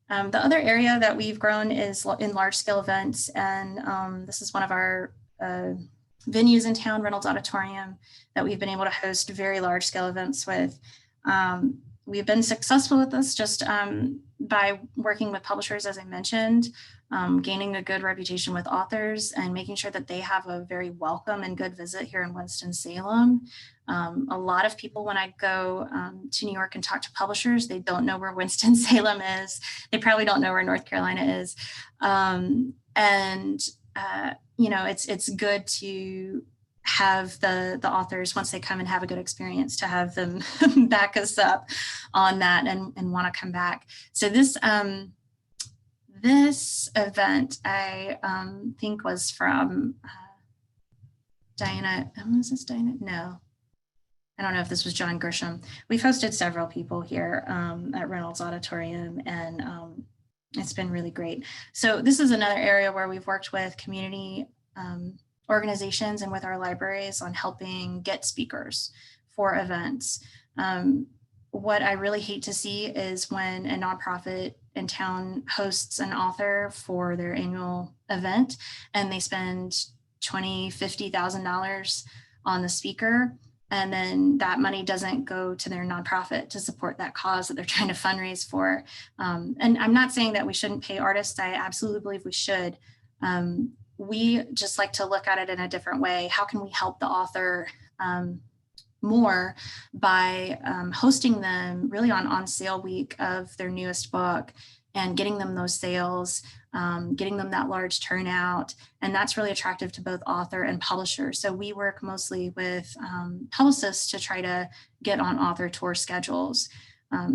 Speaker 1: The other area that we've grown is in large scale events, and this is one of our venues in town, Reynolds Auditorium, that we've been able to host very large scale events with. We've been successful with this just by working with publishers, as I mentioned, gaining a good reputation with authors and making sure that they have a very welcome and good visit here in Winston-Salem. A lot of people, when I go to New York and talk to publishers, they don't know where Winston-Salem is. They probably don't know where North Carolina is. It's good to have the authors, once they come and have a good experience, to have them back us up on that and want to come back. So this event, I think, was from Diana. Was this Diana? No. I don't know if this was John Grisham. We've hosted several people here at Reynolds Auditorium, and it's been really great. So this is another area where we've worked with community organizations and with our libraries on helping get speakers for events. What I really hate to see is when a nonprofit in town hosts an author for their annual event and they spend $20,000, $50,000 on the speaker, and then that money doesn't go to their nonprofit to support that cause that they're trying to fundraise for. And I'm not saying that we shouldn't pay artists. I absolutely believe we should. We just like to look at it in a different way. How can we help the author more by hosting them really on sale week of their newest book and getting them those sales, getting them that large turnout. And that's really attractive to both author and publisher. So we work mostly with publicists to try to get on author tour schedules.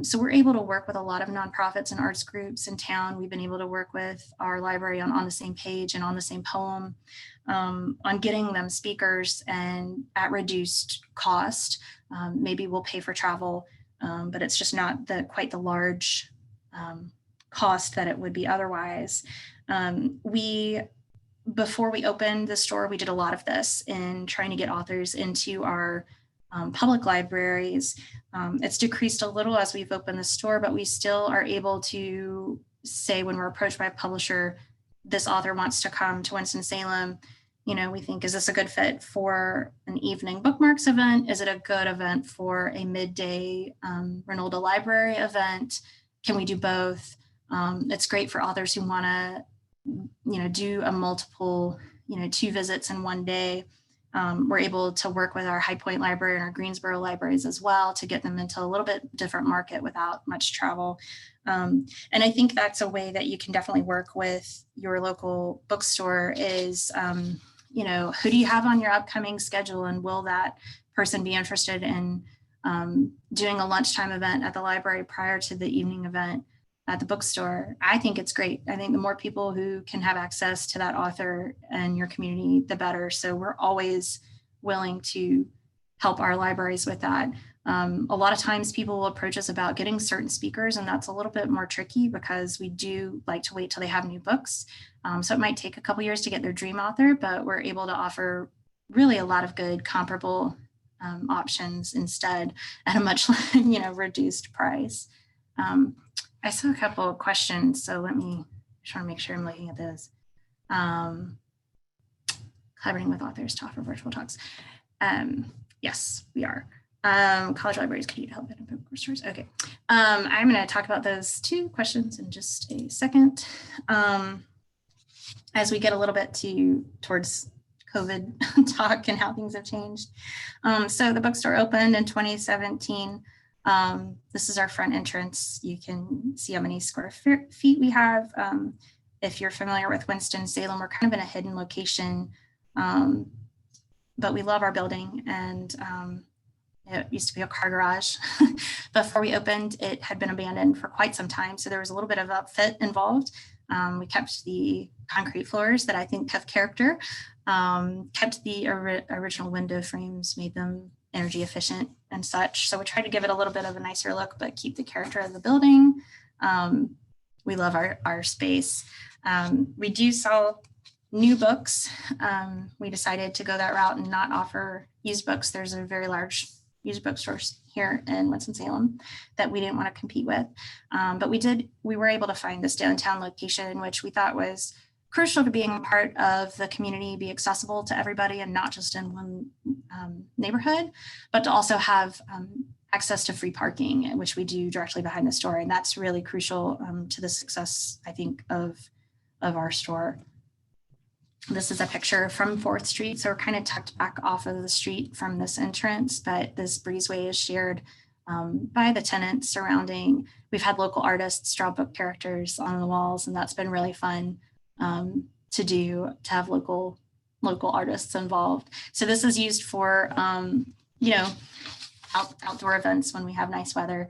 Speaker 1: So we're able to work with a lot of nonprofits and arts groups in town. We've been able to work with our library on the same page and on the same poem on getting them speakers and at reduced cost. Maybe we'll pay for travel, but it's just not quite the large cost that it would be otherwise. Before we opened the store, we did a lot of this in trying to get authors into our public libraries. It's decreased a little as we've opened the store, but we still are able to say when we're approached by a publisher, this author wants to come to Winston-Salem. We think, is this a good fit for an evening Bookmarks event? Is it a good event for a midday Renolda Library event? Can we do both? It's great for authors who want to, do a multiple, 2 visits in one day. We're able to work with our High Point Library and our Greensboro libraries as well to get them into a little bit different market without much travel. And I think that's a way that you can definitely work with your local bookstore is, who do you have on your upcoming schedule, and will that person be interested in doing a lunchtime event at the library prior to the evening event at the bookstore? I think it's great. I think the more people who can have access to that author and your community, the better. So we're always willing to help our libraries with that. A lot of times people will approach us about getting certain speakers, and that's a little bit more tricky because we do like to wait till they have new books. So it might take a couple years to get their dream author, but we're able to offer really a lot of good comparable options instead at a much reduced price. I saw a couple of questions, so let me try to make sure I'm looking at those. Collaborating with authors to offer virtual talks. Yes, we are. College libraries, can you help in bookstores? Okay. I'm going to talk about those 2 questions in just a second. as we get a little bit towards COVID talk and how things have changed. So the bookstore opened in 2017. This is our front entrance. You can see how many square feet we have. If you're familiar with Winston-Salem, we're kind of in a hidden location, but we love our building, and it used to be a car garage. Before we opened, it had been abandoned for quite some time, so there was a little bit of upfit involved. We kept the concrete floors that I think have character, kept the original window frames, made them energy efficient and such. So we tried to give it a little bit of a nicer look, but keep the character of the building. We love our space. We do sell new books. We decided to go that route and not offer used books. There's a very large used bookstores here in Winston-Salem that we didn't want to compete with. But we were able to find this downtown location, which we thought was crucial to being a part of the community, be accessible to everybody and not just in one neighborhood, but to also have access to free parking, which we do directly behind the store. And that's really crucial to the success, I think, of our store. This is a picture from 4th Street. So we're kind of tucked back off of the street from this entrance, but this breezeway is shared by the tenants surrounding. We've had local artists draw book characters on the walls, and that's been really fun to have local artists involved. So this is used for, outdoor events when we have nice weather,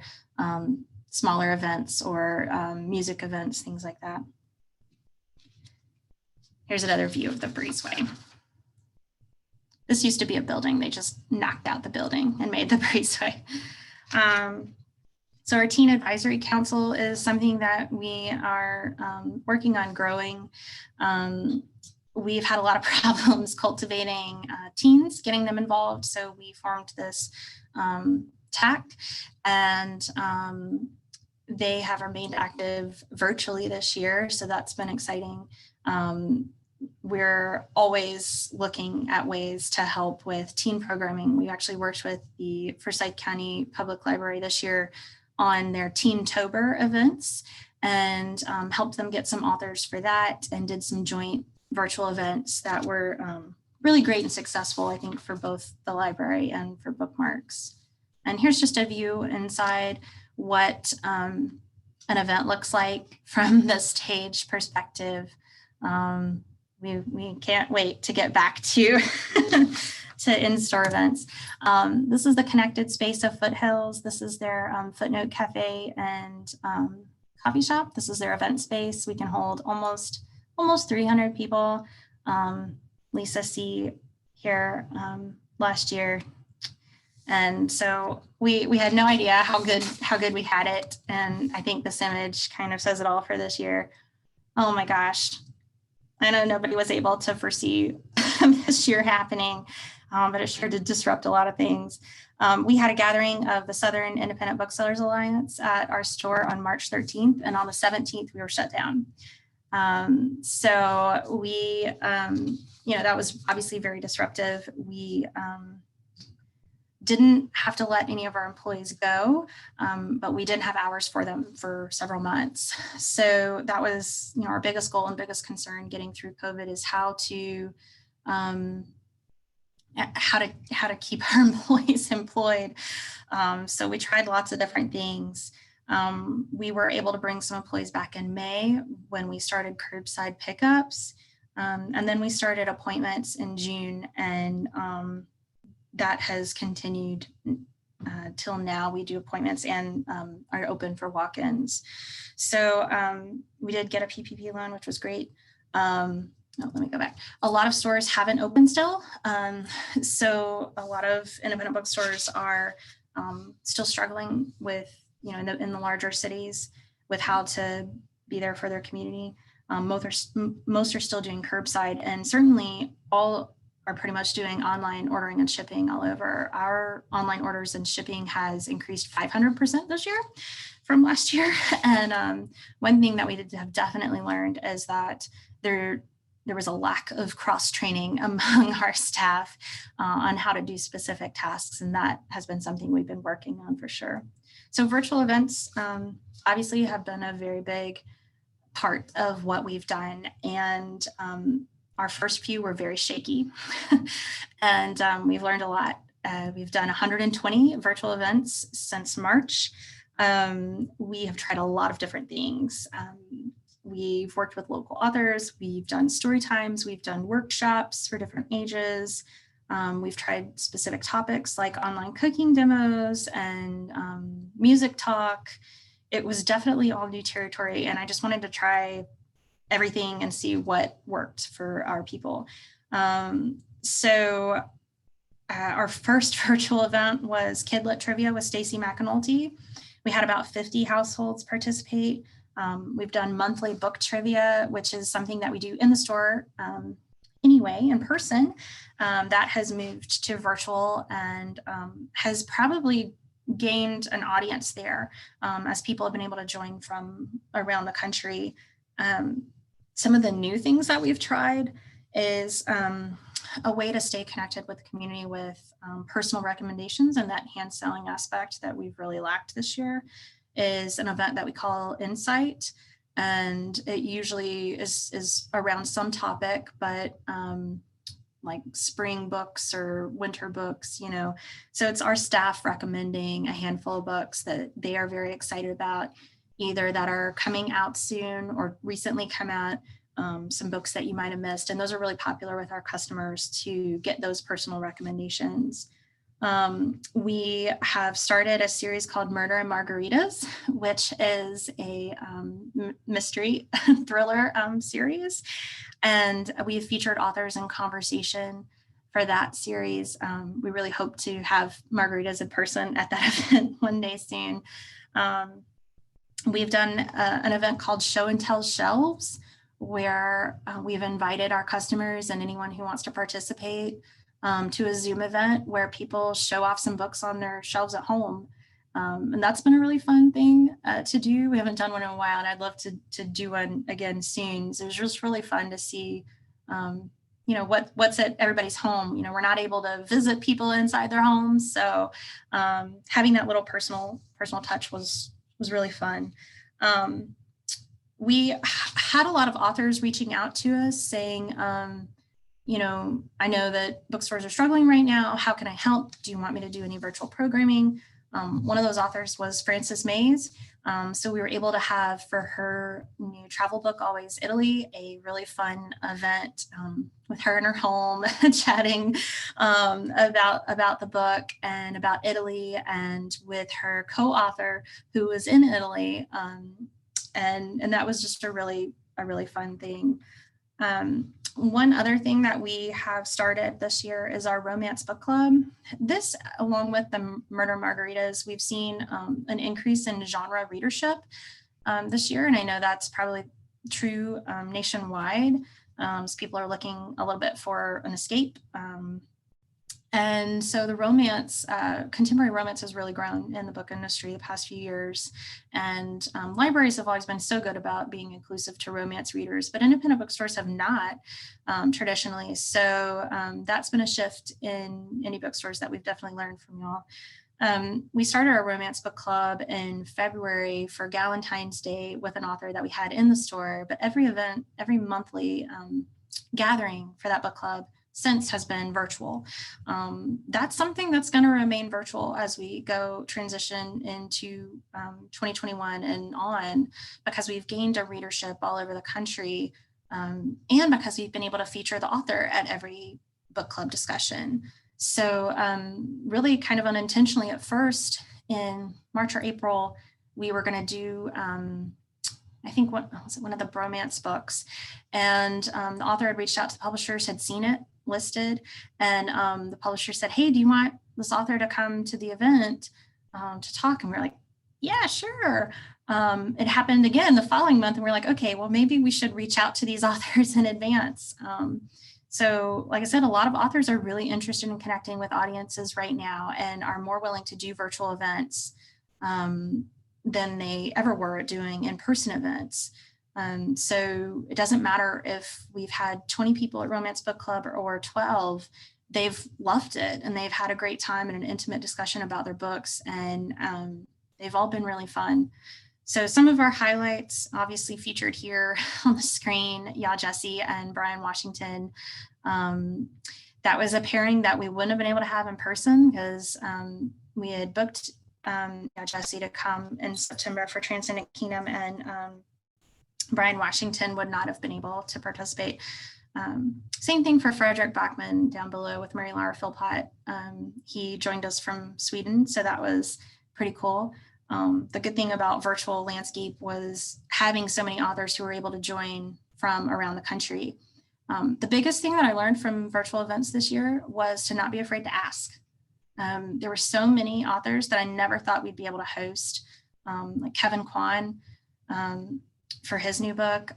Speaker 1: smaller events or music events, things like that. Here's another view of the breezeway. This used to be a building. They just knocked out the building and made the breezeway. So our Teen Advisory Council is something that we are working on growing. We've had a lot of problems cultivating teens, getting them involved. So we formed this TAC, and they have remained active virtually this year. So that's been exciting. We're always looking at ways to help with teen programming. We actually worked with the Forsyth County Public Library this year on their Teen-tober events and helped them get some authors for that, and did some joint virtual events that were really great and successful, I think, for both the library and for Bookmarks. And here's just a view inside what an event looks like from the stage perspective. We can't wait to get back to to in-store events. This is the connected space of Foothills. This is their Footnote Cafe and coffee shop. This is their event space. We can hold almost 300 people. Lisa C here last year. And so we had no idea how good we had it. And I think this image kind of says it all for this year. Oh my gosh. I know nobody was able to foresee this year happening, but it sure did disrupt a lot of things. We had a gathering of the Southern Independent Booksellers Alliance at our store on March 13th, and on the 17th, we were shut down. So we, that was obviously very disruptive. We didn't have to let any of our employees go, but we didn't have hours for them for several months. So that was, our biggest goal and biggest concern getting through COVID is how to keep our employees employed. So we tried lots of different things. We were able to bring some employees back in May when we started curbside pickups. And then we started appointments in June, and that has continued till now. We do appointments and are open for walk-ins. So we did get a PPP loan, which was great. Let me go back. A lot of stores haven't opened still. So a lot of independent bookstores are still struggling with, in the larger cities with how to be there for their community. Most are still doing curbside, and certainly all are pretty much doing online ordering and shipping all over. Our online orders and shipping has increased 500% this year from last year. And one thing that we have definitely learned is that there was a lack of cross-training among our staff on how to do specific tasks. And that has been something we've been working on for sure. So virtual events obviously have been a very big part of what we've done. And our first few were very shaky and we've learned a lot. We've done 120 virtual events since March. We have tried a lot of different things. We've worked with local authors, we've done story times, we've done workshops for different ages. We've tried specific topics like online cooking demos and music talk. It was definitely all new territory, and I just wanted to try everything and see what worked for our people. So our first virtual event was Kidlit Trivia with Stacey McAnulty. We had about 50 households participate. We've done monthly book trivia, which is something that we do in the store anyway, in person. That has moved to virtual and has probably gained an audience there as people have been able to join from around the country. Some of the new things that we've tried is a way to stay connected with the community with personal recommendations, and that hand selling aspect that we've really lacked this year is an event that we call Insight. And it usually is around some topic, but like spring books or winter books, you know. So it's our staff recommending a handful of books that they are very excited about, either that are coming out soon or recently come out, some books that you might have missed. And those are really popular with our customers to get those personal recommendations. We have started a series called Murder and Margaritas, which is a mystery thriller series. And we have featured authors in conversation for that series. We really hope to have margaritas in person at that event one day soon. We've done an event called Show and Tell Shelves, where we've invited our customers and anyone who wants to participate to a Zoom event where people show off some books on their shelves at home. And that's been a really fun thing to do. We haven't done one in a while, and I'd love to do one again soon. So it was just really fun to see, you know, what's at everybody's home. You know, we're not able to visit people inside their homes. So having that little personal touch was really fun. We had a lot of authors reaching out to us saying, you know, I know that bookstores are struggling right now. How can I help? Do you want me to do any virtual programming? One of those authors was Frances Mays. So we were able to have for her new travel book, Always Italy, a really fun event with her in her home chatting about the book and about Italy, and with her co-author who was in Italy. And that was just a really fun thing. One other thing that we have started this year is our romance book club. This, along with the Murder Margaritas, we've seen an increase in genre readership this year. And I know that's probably true nationwide. So people are looking a little bit for an escape. And so the romance, contemporary romance has really grown in the book industry the past few years. And libraries have always been so good about being inclusive to romance readers, but independent bookstores have not traditionally. So that's been a shift in indie bookstores that we've definitely learned from y'all. We started our romance book club in February for Valentine's Day with an author that we had in the store, but every event, every monthly gathering for that book club since has been virtual. That's something that's going to remain virtual as we go transition into 2021 and on, because we've gained a readership all over the country, and because we've been able to feature the author at every book club discussion. So really kind of unintentionally at first in March or April, we were going to do I think what was it, one of the bromance books, and the author had reached out to the publishers, had seen it listed, and the publisher said, hey, do you want this author to come to the event to talk? And we're like, yeah, sure. It happened again the following month, and we're like, okay, well, maybe we should reach out to these authors in advance. So like I said, a lot of authors are really interested in connecting with audiences right now and are more willing to do virtual events than they ever were doing in-person events. So it doesn't matter if we've had 20 people at Romance Book Club or 12, they've loved it and they've had a great time and an intimate discussion about their books, and they've all been really fun. So some of our highlights obviously featured here on the screen, Ya Jesse and Brian Washington. That was a pairing that we wouldn't have been able to have in person because we had booked Ya Jesse to come in September for Transcendent Kingdom, and Brian Washington would not have been able to participate. Same thing for Frederick Bachman down below with Mary Lara Philpott. He joined us from Sweden, so that was pretty cool. The good thing about virtual landscape was having so many authors who were able to join from around the country. The biggest thing that I learned from virtual events this year was to not be afraid to ask. There were so many authors that I never thought we'd be able to host, like Kevin Kwan for his new book.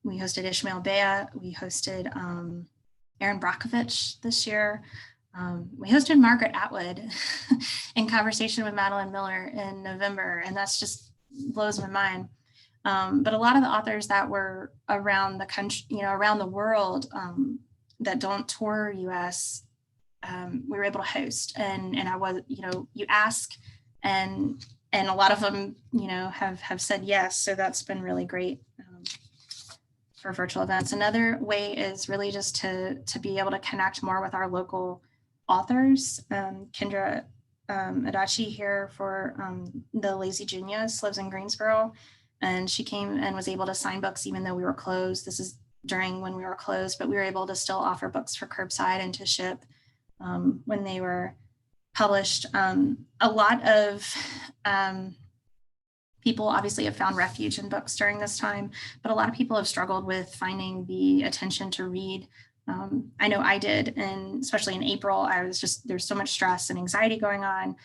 Speaker 1: We hosted Ishmael Bea. We hosted Aaron Brockovich this year. We hosted Margaret Atwood in conversation with Madeline Miller in November, and that's just blows my mind. But a lot of the authors that were around the country, around the world that don't tour US, we were able to host. And I was, you ask, and a lot of them, have said yes. So that's been really great for virtual events. Another way is really just to be able to connect more with our local authors. Kendra Adachi here for the Lazy Genius lives in Greensboro, and she came and was able to sign books even though we were closed. This is during when we were closed, but we were able to still offer books for curbside and to ship when they were published. A lot of people obviously have found refuge in books during this time, but a lot of people have struggled with finding the attention to read. I know I did, and especially in April, there's so much stress and anxiety going on.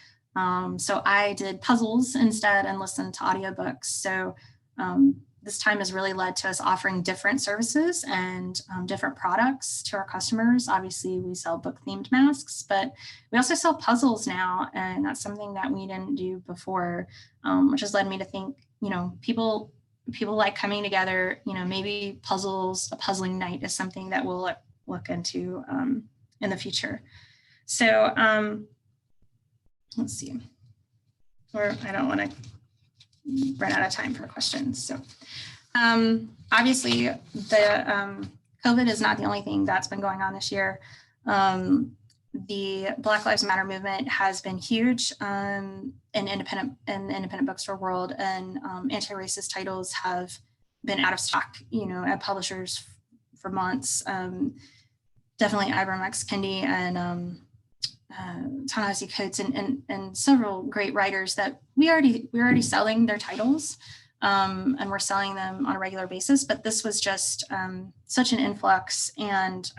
Speaker 1: So I did puzzles instead and listened to audiobooks. So this time has really led to us offering different services and different products to our customers. Obviously, we sell book themed masks, but we also sell puzzles now. And that's something that we didn't do before, which has led me to think, people like coming together, maybe a puzzling night is something that we'll look into in the future. So let's see, I don't want to run out of time for questions. So obviously the COVID is not the only thing that's been going on this year. The Black Lives Matter movement has been huge in the independent bookstore world, and anti-racist titles have been out of stock, at publishers for months. Definitely Ibram X. Kendi and Ta-Nehisi Coates and several great writers that we're already selling their titles, and we're selling them on a regular basis. But this was just such an influx, and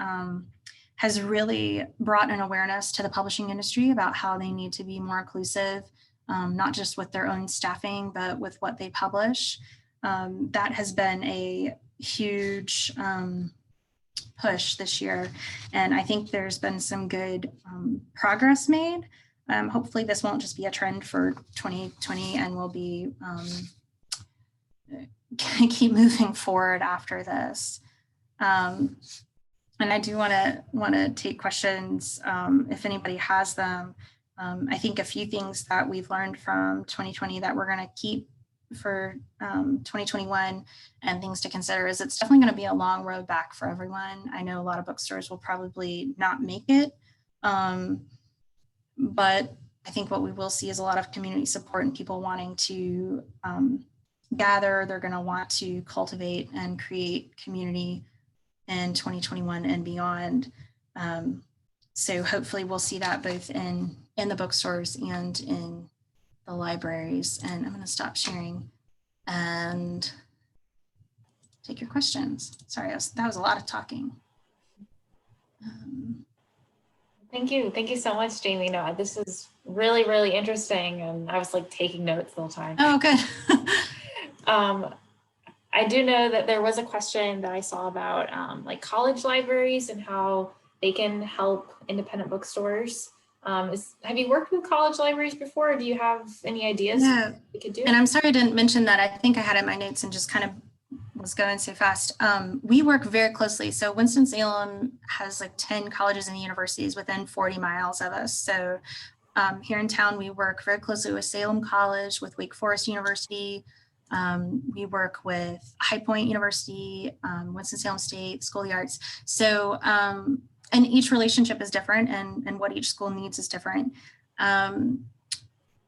Speaker 1: has really brought an awareness to the publishing industry about how they need to be more inclusive, not just with their own staffing, but with what they publish. That has been a huge push this year. And I think there's been some good progress made. Hopefully this won't just be a trend for 2020 and we'll be keep moving forward after this. And I do want to take questions if anybody has them. I think a few things that we've learned from 2020 that we're going to keep for 2021 and things to consider is it's definitely going to be a long road back for everyone. I know a lot of bookstores will probably not make it, but I think what we will see is a lot of community support and people wanting to gather. They're going to want to cultivate and create community in 2021 and beyond. So hopefully we'll see that both in the bookstores and in the libraries. And I'm going to stop sharing and take your questions. Sorry, that was a lot of talking.
Speaker 2: Thank you. Thank you so much, Jamie. No, this is really, really interesting. And I was like taking notes the whole time.
Speaker 1: Oh, good.
Speaker 2: I do know that there was a question that I saw about like college libraries and how they can help independent bookstores. Have you worked with college libraries before? Or do you have any ideas we could do?
Speaker 1: And I'm sorry I didn't mention that. I think I had it in my notes and just kind of was going so fast. We work very closely. So Winston-Salem has like 10 colleges and universities within 40 miles of us. So here in town, we work very closely with Salem College, with Wake Forest University, We work with High Point University, Winston-Salem State, School of the Arts. So, and each relationship is different, and what each school needs is different.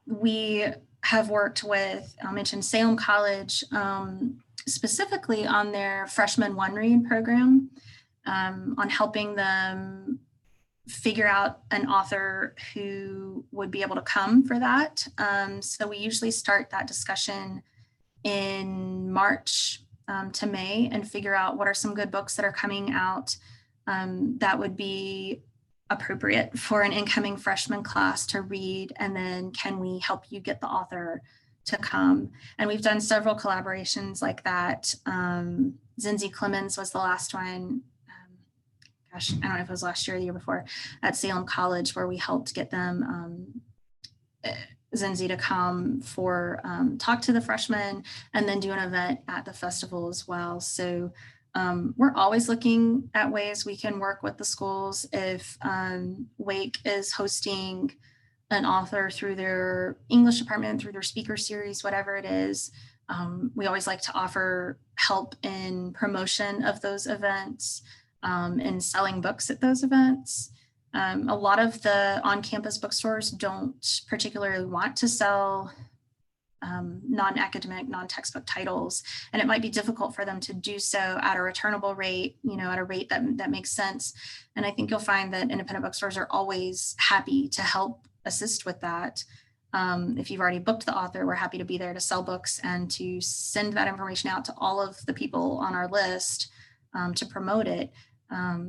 Speaker 1: We have worked with, I mentioned Salem College, specifically on their freshman one read program, on helping them figure out an author who would be able to come for that. So we usually start that discussion in March to May and figure out what are some good books that are coming out that would be appropriate for an incoming freshman class to read, and then can we help you get the author to come? And we've done several collaborations like that. Zinzi Clemens was the last one. Gosh, I don't know if it was last year or the year before, at Salem College, where we helped get them, Zinzi, to come for talk to the freshmen and then do an event at the festival as well. So we're always looking at ways we can work with the schools. If Wake is hosting an author through their English department, through their speaker series, whatever it is, we always like to offer help in promotion of those events and selling books at those events. A lot of the on-campus bookstores don't particularly want to sell non-academic, non-textbook titles, and it might be difficult for them to do so at a returnable rate, at a rate that makes sense. And I think you'll find that independent bookstores are always happy to help assist with that. If you've already booked the author, we're happy to be there to sell books and to send that information out to all of the people on our list to promote it.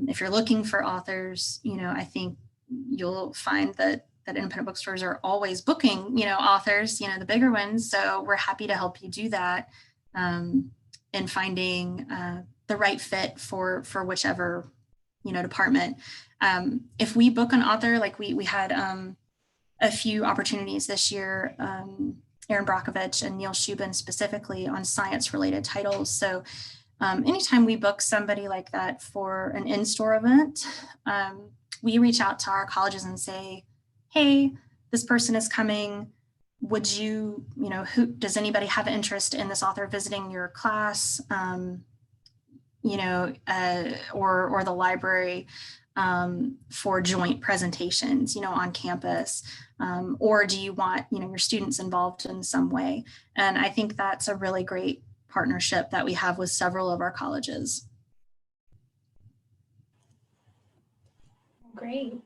Speaker 1: If you're looking for authors, I think you'll find that independent bookstores are always booking, authors, the bigger ones. So we're happy to help you do that in finding the right fit for whichever, department. If we book an author, like we had a few opportunities this year, Aaron Brockovich and Neil Shubin specifically on science-related titles. So anytime we book somebody like that for an in-store event, we reach out to our colleges and say, hey, this person is coming. Would you, does anybody have interest in this author visiting your class, or the library for joint presentations, on campus? Or do you want, your students involved in some way? And I think that's a really great partnership that we have with several of our colleges.
Speaker 2: Great.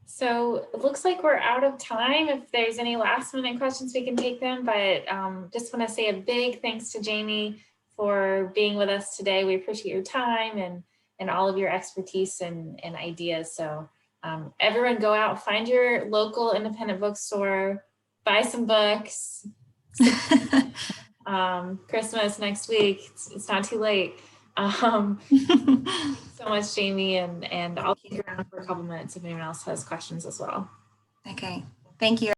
Speaker 2: So it looks like we're out of time. If there's any last minute questions, we can take them, but just want to say a big thanks to Jamie for being with us today. We appreciate your time and all of your expertise and ideas. So everyone go out, find your local independent bookstore, buy some books. Christmas next week, it's not too late. So much, Jamie, and I'll keep you around for a couple minutes if anyone else has questions as well.
Speaker 1: Okay, thank you.